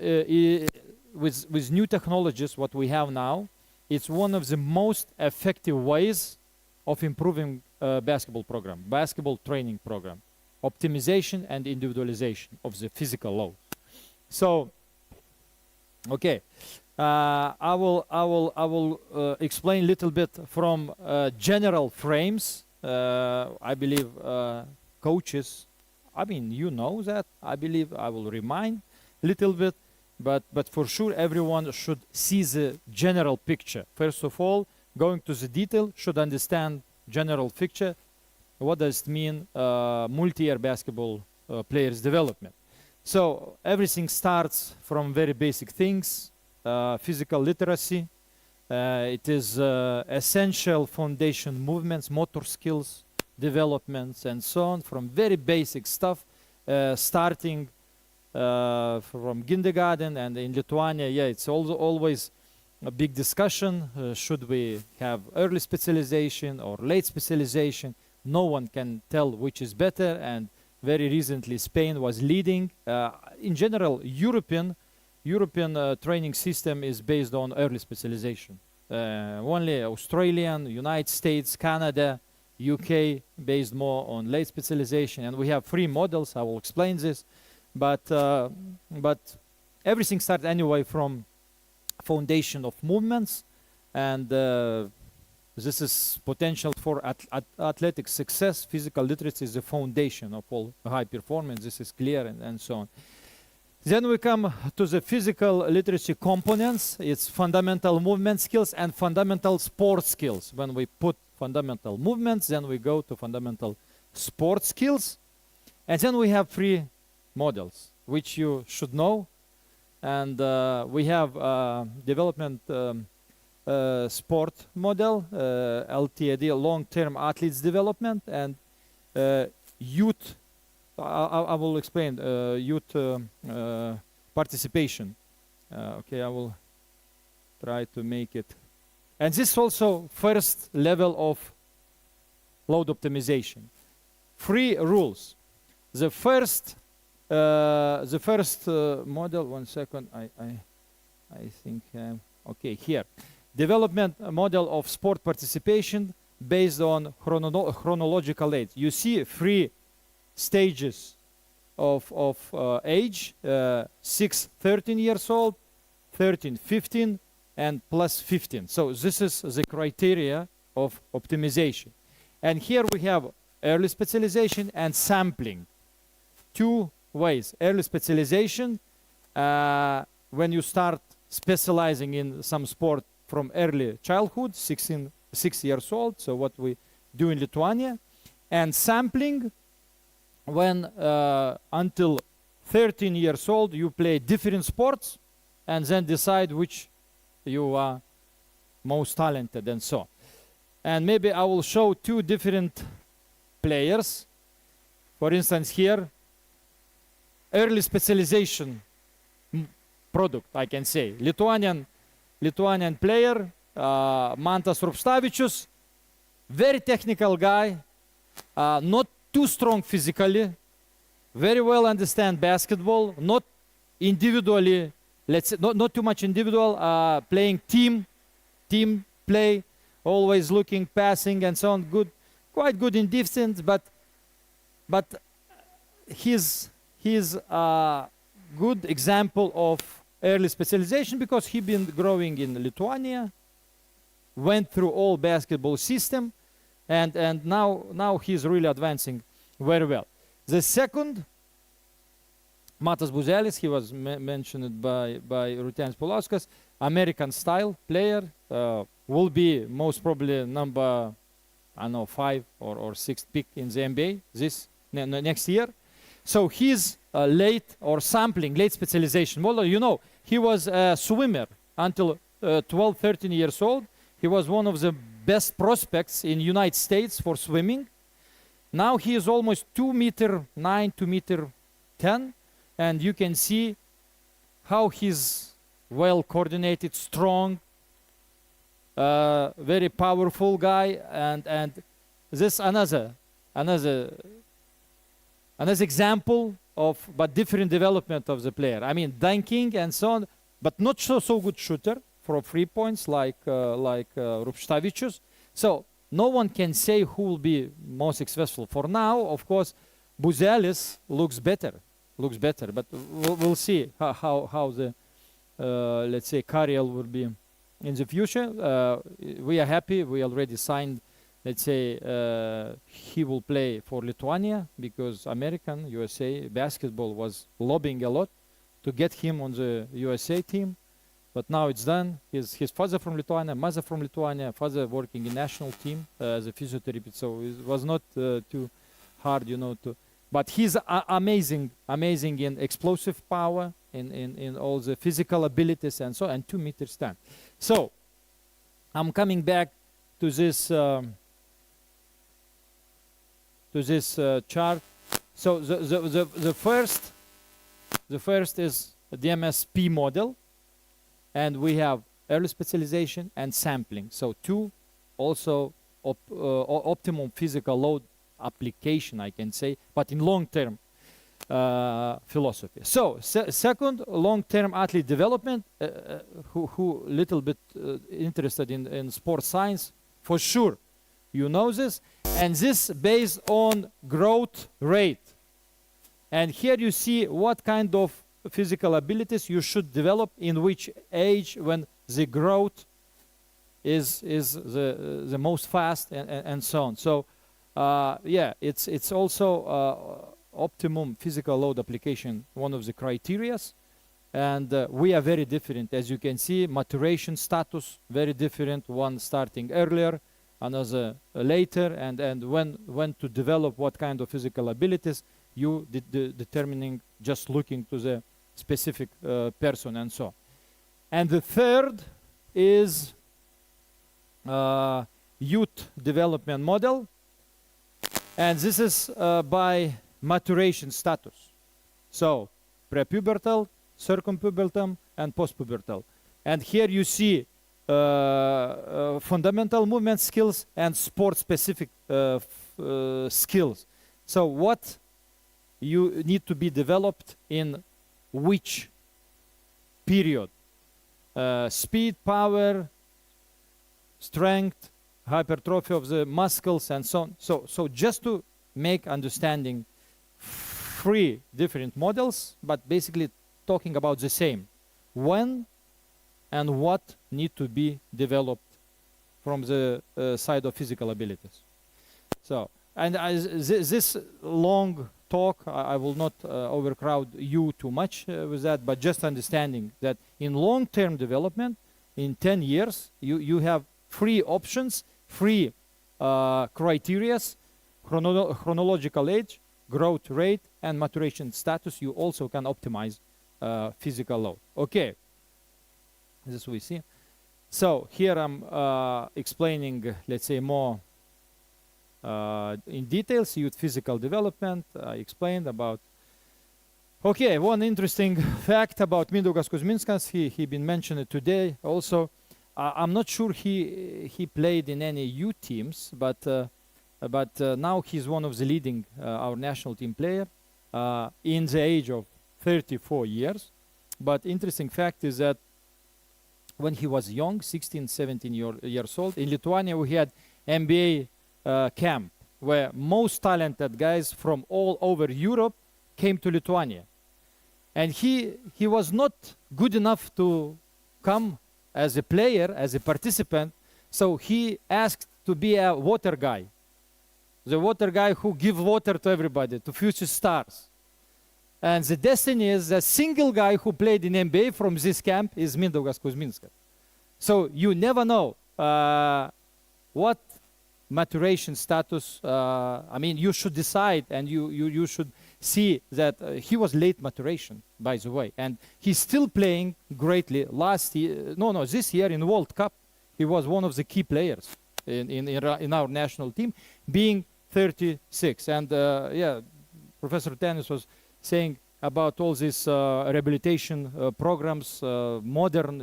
with new technologies, what we have now, it's one of the most effective ways of improving basketball training program, optimization and individualization of the physical load. So, okay, I will explain a little bit from general frames. I believe coaches, I mean, you know that. I believe I will remind a little bit, but for sure everyone should see the general picture. First of all, going to the detail, should understand general picture. What does it mean multi-year basketball players development? So everything starts from very basic things, physical literacy. It is essential foundation movements, motor skills, developments, and so on, from very basic stuff, starting from kindergarten. And in Lithuania, yeah, it's always a big discussion. Should we have early specialization or late specialization? No one can tell which is better, and very recently Spain was leading. In general, European training system is based on early specialization. Only Australian, United States, Canada, UK based more on late specialization, and we have 3 models. I will explain this, but everything starts anyway from foundation of movements, and this is potential for athletic success. Physical literacy is the foundation of all high performance. This is clear, and so on. Then we come to the physical literacy components. It's fundamental movement skills and fundamental sport skills. When we put fundamental movements, then we go to fundamental sport skills. And then we have 3 models, which you should know. And we have development sport model, LTAD, long-term athletes development, and youth. I will explain youth participation. Okay, I will try to make it And this is also first level of load optimization. 3 rules. The first model, one second, I think, okay, here. Development model of sport participation based on chronological age. You see 3 stages of age, 6, 13 years old, 13, 15, and plus 15. So this is the criteria of optimization. And here we have early specialization and sampling. 2 ways. Early specialization, when you start specializing in some sport from early childhood, 6 years old, so what we do in Lithuania. And sampling, when until 13 years old you play different sports and then decide which you are most talented and so on. And maybe I will show 2 different players. For instance, here, early specialization product, I can say. Lithuanian player, Mantas Rupštavičius, very technical guy, not too strong physically, very well understand basketball, not individually, let's say, not too much individual, playing team play, always looking, passing and so on, good, quite good in defense, but he's a good example of early specialization because he been growing in Lithuania, went through all basketball system, and now he's really advancing very well. The second, Matas Buzelis, he was mentioned by Rūtenis Paulauskas, American style player, will be most probably number, I don't know, 5 or 6th pick in the NBA next year. So he's late specialization model. You know, he was a swimmer until 12, 13 years old. He was one of the best prospects in United States for swimming. Now he is almost 2'9", 2'10", and you can see how he's well coordinated, strong, very powerful guy, and this another example of but different development of the player. I mean, dunking and so on, but not so good shooter for 3 points like Rupštavičius. So no one can say who will be most successful. For now, of course, Buzelis looks better, but we'll see how the let's say career will be in the future. We are happy. We already signed. Let's say he will play for Lithuania because American USA basketball was lobbying a lot to get him on the USA team. But now it's done. His father from Lithuania, mother from Lithuania, father working in national team as a physiotherapist. So it was not too hard, you know. But he's amazing in explosive power, in all the physical abilities and so, and 2 meters stand. So I'm coming back to this chart. So the first is DMSP model. And we have early specialization and sampling. So 2 also optimum physical load application, I can say, but in long-term philosophy. So second, long-term athlete development, who little bit interested in sports science, for sure, you know this. And this based on growth rate. And here you see what kind of physical abilities you should develop in which age when the growth is the most fast and so on. So yeah, it's also optimum physical load application, one of the criterias. And we are very different. As you can see, maturation status, very different, one starting earlier, another later, and when to develop what kind of physical abilities, you determining just looking to the specific person and so on. And the third is youth development model, and this is by maturation status. So prepubertal, circumpubertal, and postpubertal. And here you see fundamental movement skills and sport-specific skills. So what you need to be developed in which period? Speed, power, strength, hypertrophy of the muscles, and so on. So just to make understanding 3 different models, but basically talking about the same. When and what need to be developed from the side of physical abilities. So, and this long talk, I will not overcrowd you too much with that, but just understanding that in long-term development, in 10 years, you have 3 options, 3 criterias: chronological age, growth rate, and maturation status. You also can optimize physical load. Okay, this we see. So here I'm explaining, let's say, more in details, youth physical development. I explained about. Okay, one interesting fact about Mindaugas Kuzminskas, he been mentioned today also. I'm not sure he played in any youth teams, but now he's one of the leading our national team player in the age of 34 years. But interesting fact is that when he was young, 16, 17 years old, in Lithuania we had NBA camp where most talented guys from all over Europe came to Lithuania. And he was not good enough to come as a player, as a participant, so he asked to be a water guy. The water guy who give water to everybody, to future stars. And the destiny is a single guy who played in NBA from this camp is Mindaugas Kuzminskas. So you never know what maturation status, I mean, you should decide, and you should see that he was late maturation, by the way, and he's still playing greatly. This year in World Cup, he was one of the key players in our national team, being 36. And yeah, Professor Tennis was saying about all these rehabilitation programs, modern,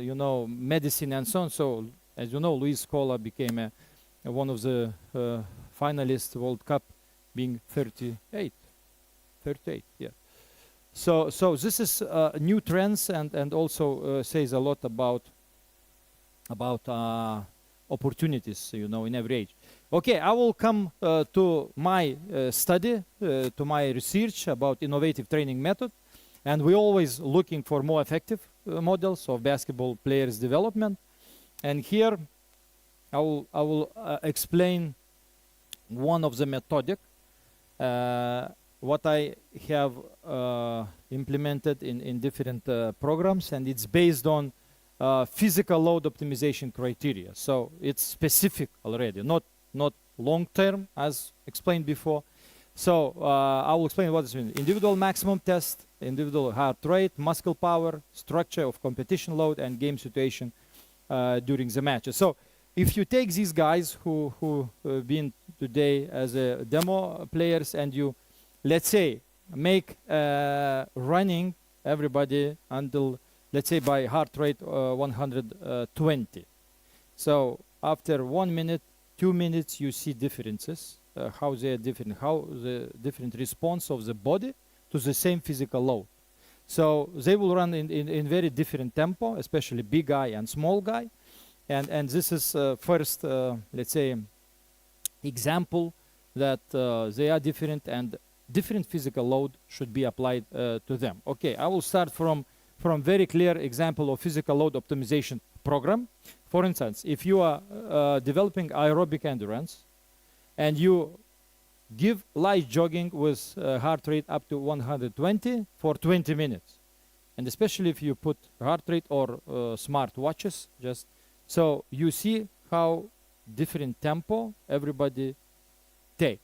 medicine and so on. So, as you know, Luis Scola became one of the finalists World Cup, being 38, yeah. So this is new trends and also says a lot about opportunities, in every age. Okay, I will come to my study, to my research about innovative training method, and we're always looking for more effective models of basketball players' development. And here I will explain one of the methodic what I have implemented in different programs, and it's based on physical load optimization criteria. So it's specific already, not long-term, as explained before. So I will explain what this means. Individual maximum test, individual heart rate, muscle power, structure of competition load, and game situation during the matches. So if you take these guys who been today as demo players, and you, let's say, make running everybody until, let's say, by heart rate 120. So after 1 minute, 2 minutes, you see differences, how they are different, how the different response of the body to the same physical load. So they will run in very different tempo, especially big guy and small guy. And this is first, let's say, example that they are different and different physical load should be applied to them. Okay, I will start from very clear example of physical load optimization program. For instance, if you are developing aerobic endurance and you give light jogging with heart rate up to 120 for 20 minutes, and especially if you put heart rate or smart watches, just so you see how different tempo everybody take.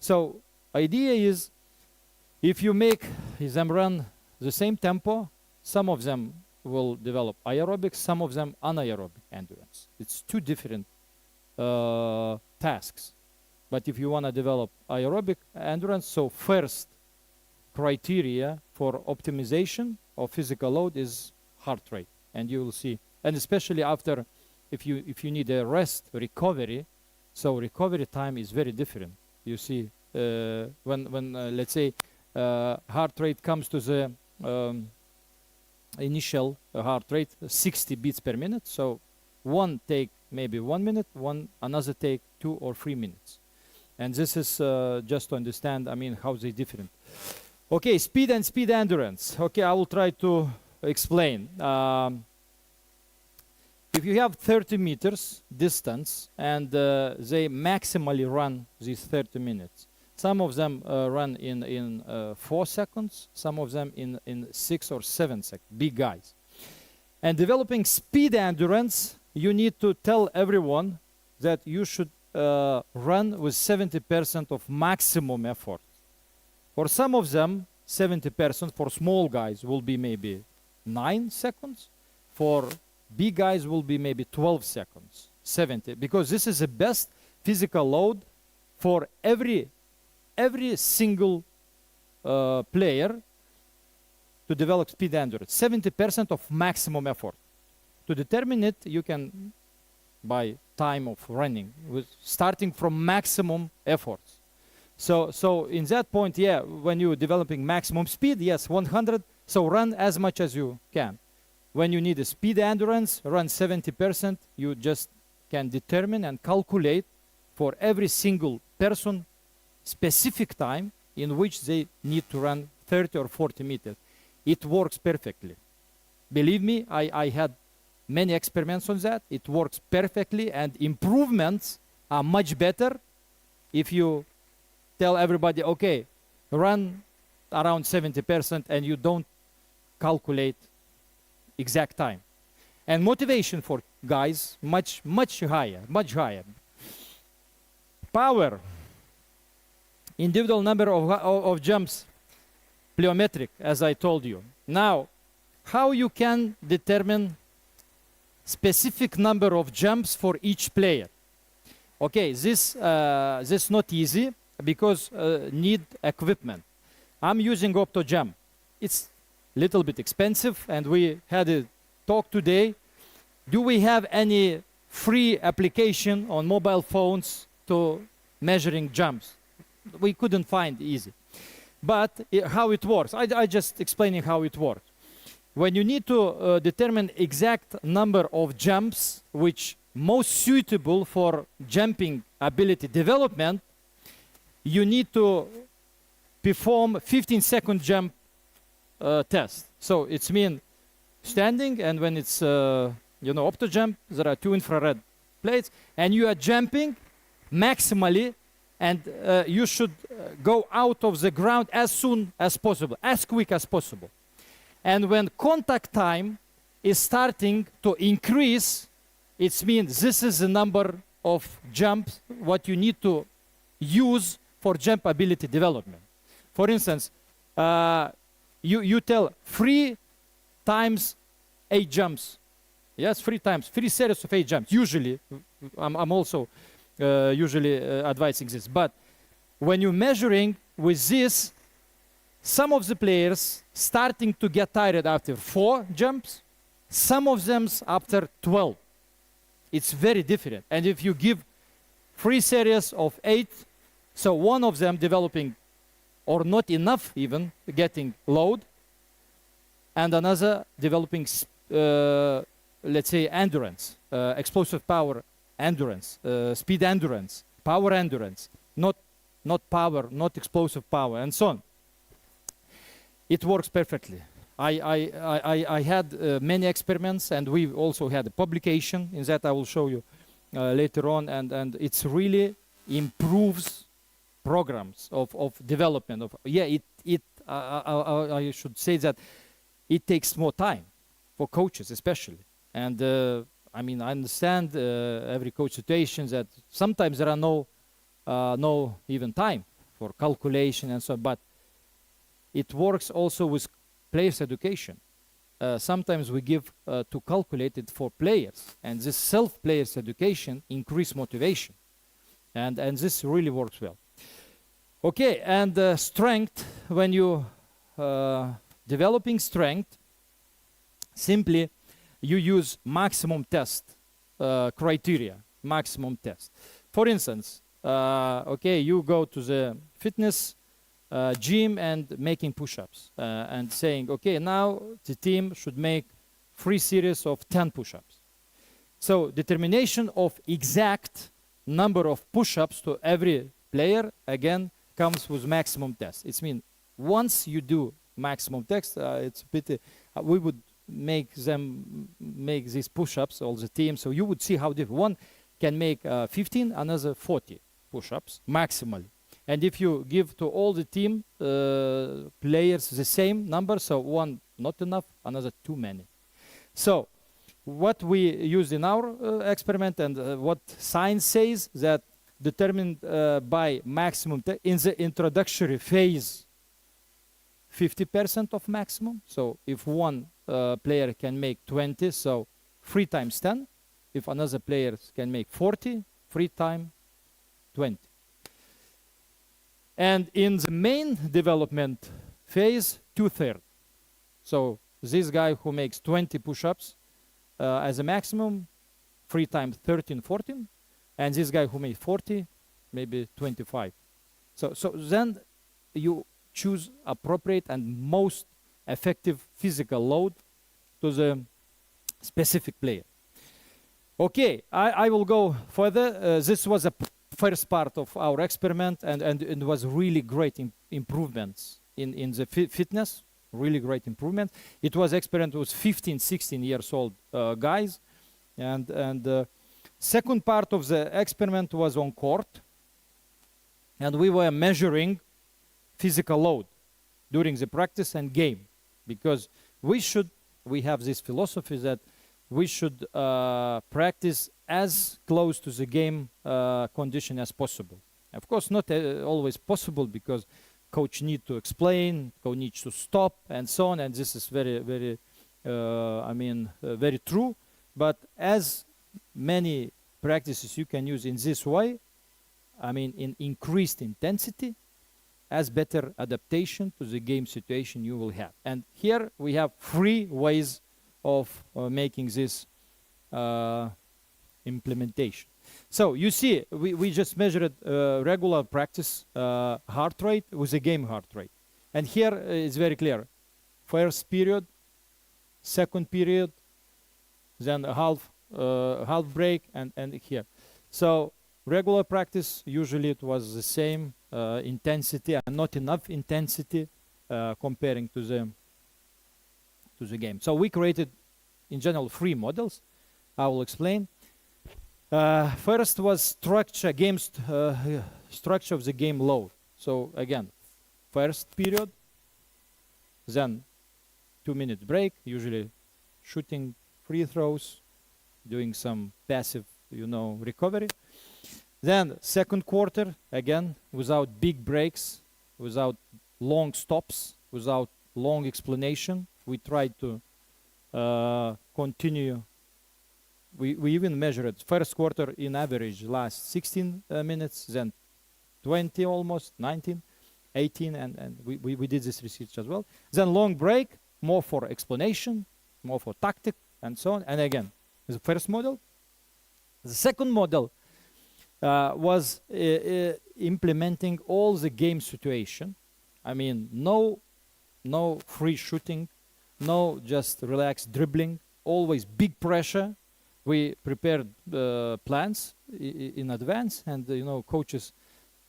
So idea is, if you make them run the same tempo, some of them will develop aerobic, some of them anaerobic endurance. It's two different tasks. But if you want to develop aerobic endurance, so first criteria for optimization of physical load is heart rate. And you will see, and especially after if you need a rest recovery, so recovery time is very different. You see, when let's say heart rate comes to the initial heart rate 60 beats per minute, so one take maybe 1 minute, another take 2 or 3 minutes, and this is just to understand, I mean, how they different. Okay, speed and speed endurance. Okay, I will try to explain. If you have 30 meters distance and they maximally run these 30 minutes, some of them run in 4 seconds, some of them in 6 or 7 seconds, big guys. And developing speed endurance, you need to tell everyone that you should run with 70% of maximum effort. For some of them, 70% for small guys will be maybe 9 seconds. For big guys will be maybe 12 seconds, 70, because this is the best physical load for every single player to develop speed endurance. 70% of maximum effort. To determine it, you can by time of running, with starting from maximum efforts. So in that point, yeah, when you're developing maximum speed, yes, 100, so run as much as you can. When you need a speed endurance, run 70%, you just can determine and calculate for every single person specific time in which they need to run 30 or 40 meters. It works perfectly. Believe me, I had many experiments on that. It works perfectly, and improvements are much better if you tell everybody, okay, run around 70% and you don't calculate exact time. And motivation for guys, much higher. Power, individual number of jumps, plyometric, as I told you. Now, how you can determine specific number of jumps for each player? Okay, this not easy because need equipment. I'm using OptoJump. It's little bit expensive, and we had a talk today. Do we have any free application on mobile phones to measuring jumps? We couldn't find easy. But how it works, I just explaining how it works. When you need to determine exact number of jumps which most suitable for jumping ability development, you need to perform 15-second jump test. So it's mean standing, and when it's OptoJump, there are 2 infrared plates, and you are jumping maximally, and you should go out of the ground as soon as possible, as quick as possible. And when contact time is starting to increase, it means this is the number of jumps what you need to use for jump ability development. For instance, you tell 3 times 8 jumps. Yes, 3 times, 3 series of 8 jumps. Usually, I'm also usually advising this. But when you're measuring with this, some of the players starting to get tired after 4 jumps, some of them after 12. It's very different. And if you give 3 series of 8, so one of them developing or not enough even getting load, and another developing let's say endurance, explosive power endurance, speed endurance, power endurance, not power, not explosive power, and so on. It works perfectly. I had many experiments, and we also had a publication in that I will show you later on, and it's really improves programs of development of, yeah, I should say that it takes more time for coaches especially, and I mean, I understand every coach situation that sometimes there are no even time for calculation and so on, but it works also with players education. Sometimes we give to calculate it for players, and this self-players education increase motivation, and this really works well. Okay, and strength, when you developing strength, simply you use maximum test. criteria, maximum test. For instance, okay, you go to the fitness gym and making push-ups and saying, okay, now the team should make 3 series of 10 push-ups. So determination of exact number of push-ups to every player, again, comes with maximum test. It means once you do maximum test, it's pity, we would make them make these push-ups, all the team, so you would see how different. One can make 15, another 40 push-ups maximally. And if you give to all the team players the same number, so one not enough, another too many. So what we used in our experiment and what science says that determined by maximum in the introductory phase 50% of maximum. So if one player can make 20, so 3 times 10. If another player can make 40, 3 times 20. And in the main development phase, 2/3. So this guy who makes 20 push-ups as a maximum, 3 times 13, 14. And this guy who made 40, maybe 25. So then you choose appropriate and most effective physical load to the specific player. Okay, I will go further. This was a first part of our experiment, and it was really great improvements in the fitness, really great improvement. It was experiment with 15, 16 years old guys, and second part of the experiment was on court, and we were measuring physical load during the practice and game, because we have this philosophy that we should practice as close to the game condition as possible. Of course, not always possible, because coach needs to explain, coach needs to stop, and so on. And this is very, very, very true. But as many practices you can use in this way, in increased intensity, as better adaptation to the game situation you will have. And here we have 3 ways of making this implementation. So you see, we just measured regular practice heart rate with a game heart rate. And here it's very clear. First period, second period, then a half break, and here. So regular practice, usually it was the same intensity and not enough intensity comparing to the game. So we created, in general, 3 models. I will explain. First was structure of the game load. So again, first period, then 2-minute break, usually shooting free throws, doing some passive, recovery. Then second quarter, again, without big breaks, without long stops, without long explanation. We tried to continue. We even measured first quarter in average last 16 minutes, then 20 almost, 19, 18, and we did this research as well. Then long break, more for explanation, more for tactic, and so on. And again, the first model. The second model was implementing all the game situation. No free shooting, no just relaxed dribbling, always big pressure. We prepared plans in advance, and coaches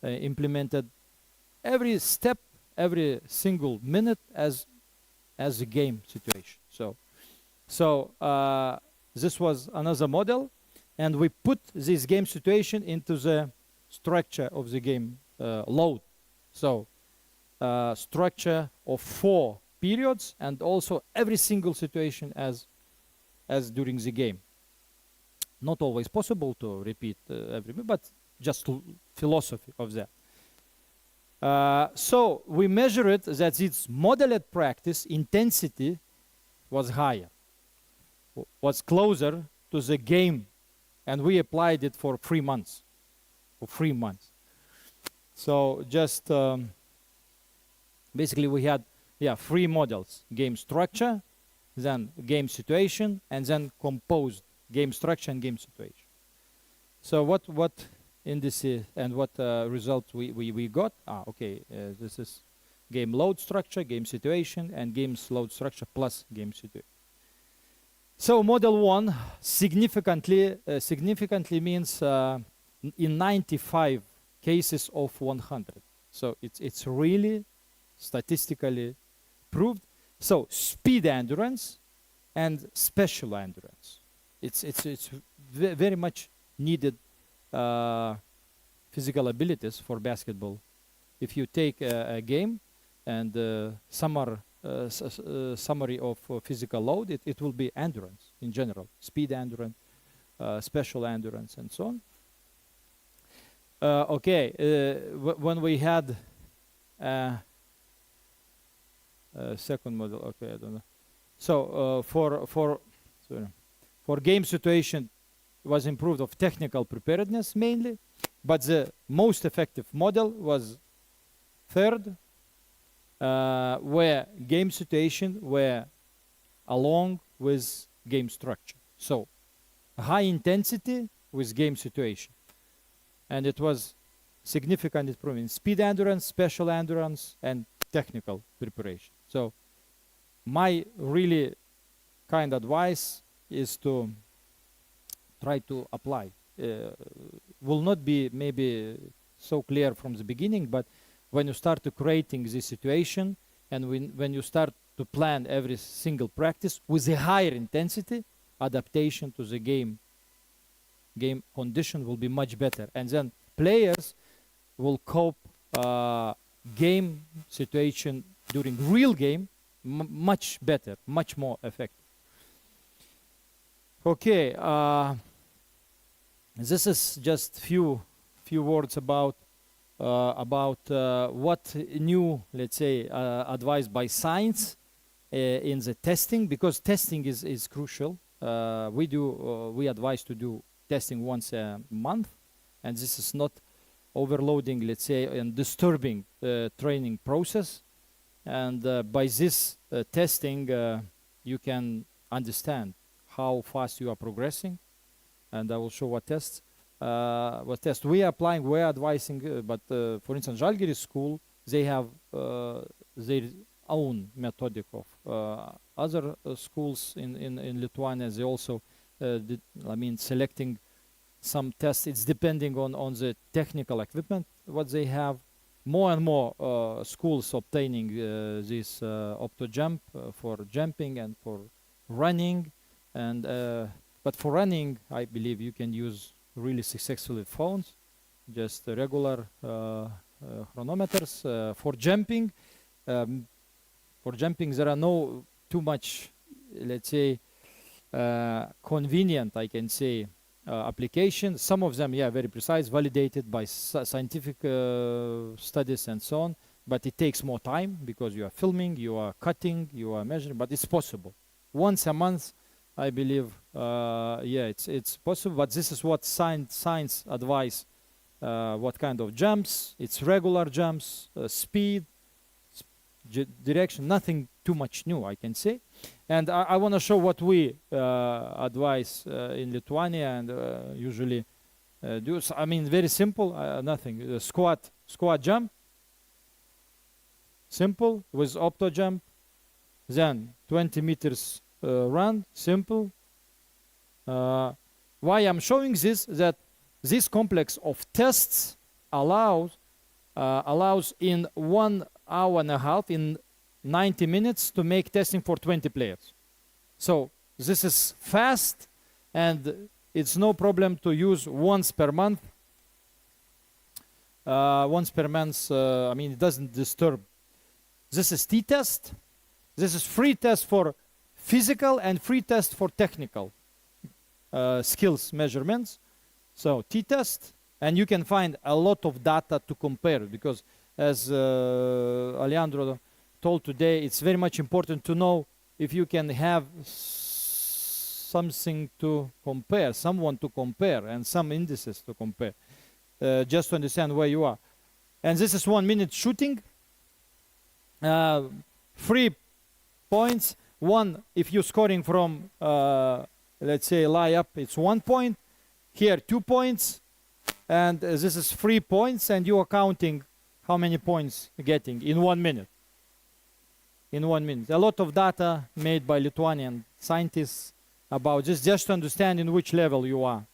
implemented every step, every single minute as a game situation. So this was another model, and we put this game situation into the structure of the game load. So structure of 4 periods, and also every single situation as during the game. Not always possible to repeat every, but just philosophy of that. So we measured that this modeled practice intensity was higher, was closer to the game, and we applied it for 3 months. So just basically we had 3 models: game structure, then game situation, and then composed game structure and game situation. So what indices and what results we got? Okay, this is game load structure, game situation, and game's load structure plus game situation. So model 1 significantly means in 95 cases of 100. So it's really statistically proved. So speed endurance and special endurance. It's very much needed physical abilities for basketball. If you take a game and summary of physical load, it will be endurance in general, speed endurance, special endurance, and so on. When we had second model, okay, I don't know. So for game situation, was improved of technical preparedness mainly, but the most effective model was third, where game situation were along with game structure. So high intensity with game situation. And it was significant improvement in speed endurance, special endurance, and technical preparation. So my really kind advice is to try to apply. Will not be maybe so clear from the beginning, but when you start to creating this situation and when you start to plan every single practice with a higher intensity, adaptation to the game condition will be much better. And then players will cope game situation during real game much better, much more effective. Okay, this is just few words about what new, let's say, advised by science in the testing, because testing is crucial. We advise to do testing once a month, and this is not overloading, let's say, and disturbing training process. And by this testing, you can understand how fast you are progressing. And I will show what tests. What test we are applying, we are advising, but for instance, Žalgiris school, they have their own methodic of other schools in Lithuania. They also, selecting some tests. It's depending on the technical equipment, what they have. More and more schools obtaining this OptoJump for jumping and for running. And but for running, I believe you can use really successfully phones, just regular chronometers. For jumping, there are no too much, let's say, convenient, I can say, applications. Some of them, very precise, validated by scientific studies and so on. But it takes more time because you are filming, you are cutting, you are measuring. But it's possible. Once a month, I believe, it's possible. But this is what science advise. What kind of jumps? It's regular jumps, speed, direction. Nothing too much new, I can say. And I want to show what we advise in Lithuania and usually do. So, very simple. Nothing. Squat jump. Simple with OptoJump. Then 20 meters. Run, simple. Why I'm showing this, that this complex of tests allows in 1 hour and a half, in 90 minutes, to make testing for 20 players. So this is fast, and it's no problem to use once per month. It doesn't disturb. This is t-test. This is free test for physical and free test for technical skills measurements. So t-test, and you can find a lot of data to compare, because as Alejandro told today, it's very much important to know if you can have something to compare, someone to compare, and some indices to compare, just to understand where you are. And this is 1 minute shooting. 3 points. One, if you're scoring from let's say lie up, it's 1 point. Here 2 points, and this is 3 points, and you are counting how many points you're getting in 1 minute. In 1 minute. A lot of data made by Lithuanian scientists about this, just to understand in which level you are.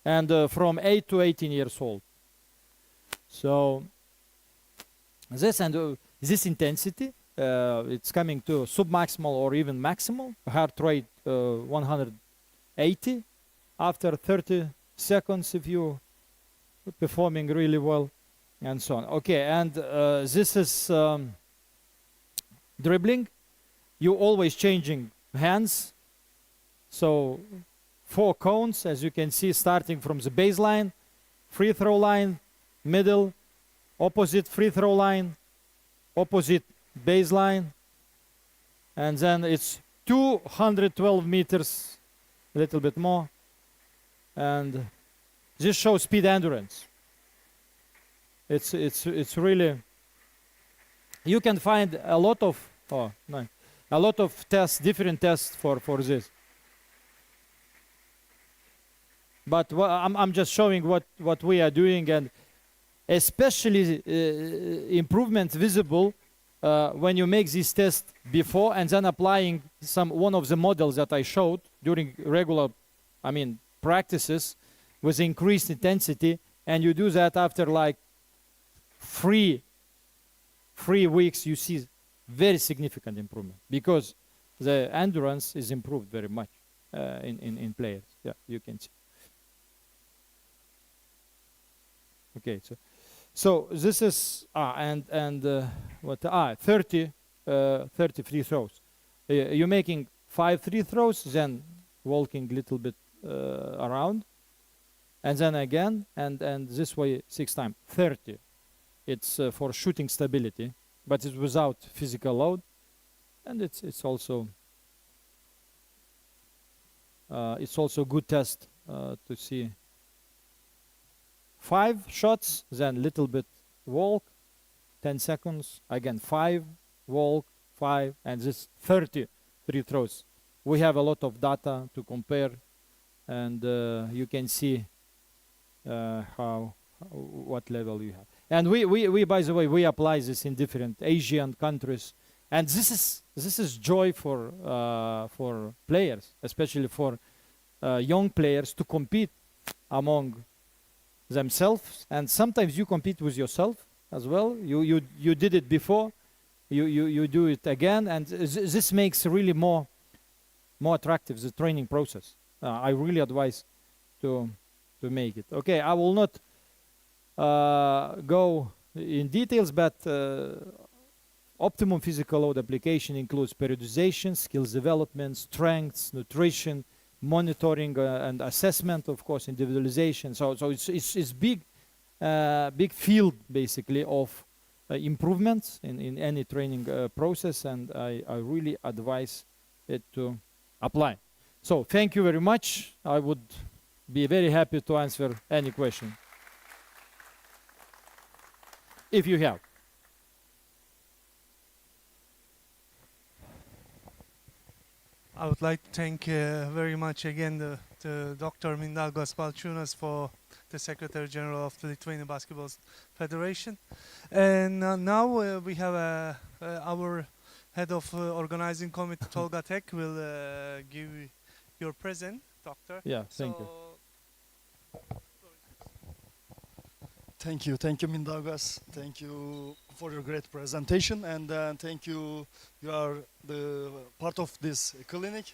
And from 8 to 18 years old. So this and this intensity, it's coming to submaximal or even maximal, heart rate 180 after 30 seconds if you performing really well, and so on. Okay, and this is dribbling. You always changing hands. So 4 cones, as you can see, starting from the baseline, free throw line, middle, opposite free throw line, opposite baseline, and then it's 212 meters, a little bit more, and this shows speed endurance. It's really, you can find a lot of a lot of tests, different tests for this. But I'm just showing what we are doing, and especially improvements visible when you make this test before and then applying one of the models that I showed during regular, practices with increased intensity, and you do that after like 3 weeks, you see very significant improvement because the endurance is improved very much in players. Yeah, you can see. Okay, so this is 30 free throws. You're making 5 free throws, then walking a little bit around, and then again, and this way 6 times. 30. It's for shooting stability, but it's without physical load, and it's also good test to see. 5 shots, then little bit walk, 10 seconds, again 5, walk, 5, and this 30 free throws. We have a lot of data to compare, and you can see what level you have. And we by the way, we apply this in different Asian countries, and this is joy for players, especially for young players, to compete among themselves, and sometimes you compete with yourself as well. You did it before, you do it again, and this makes really more attractive the training process. I really advise to make it. Okay, I will not go in details, but optimum physical load application includes periodization, skills development, strengths, nutrition, monitoring and assessment, of course, individualization. So it's big field basically of improvements in any training process, and I really advise it to apply. So thank you very much. I would be very happy to answer any question if you have. I would like to thank very much again the Dr. Mindaugas Balčiūnas, for the Secretary General of the Lithuanian Basketball Federation. And now we have our head of organizing committee, Tolga Tek, will give your present, Doctor. Yeah, thank you. Thank you, Mindaugas. Thank you for your great presentation, and thank you. You are the part of this clinic.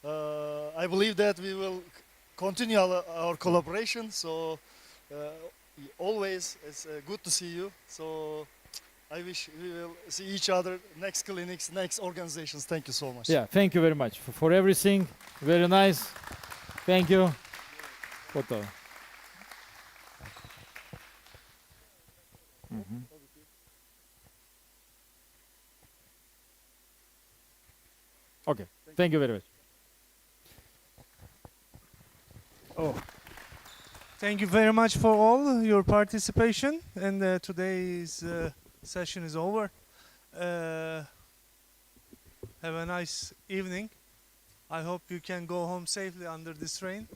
I believe that we will continue our collaboration. So always it's good to see you. So I wish we will see each other next clinics, next organizations. Thank you so much. Yeah, thank you very much for everything. Very nice. Thank you. Photo. Mm-hmm. Okay, thank you very much. Oh, thank you very much for all your participation, and today's session is over. Have a nice evening. I hope you can go home safely under this rain.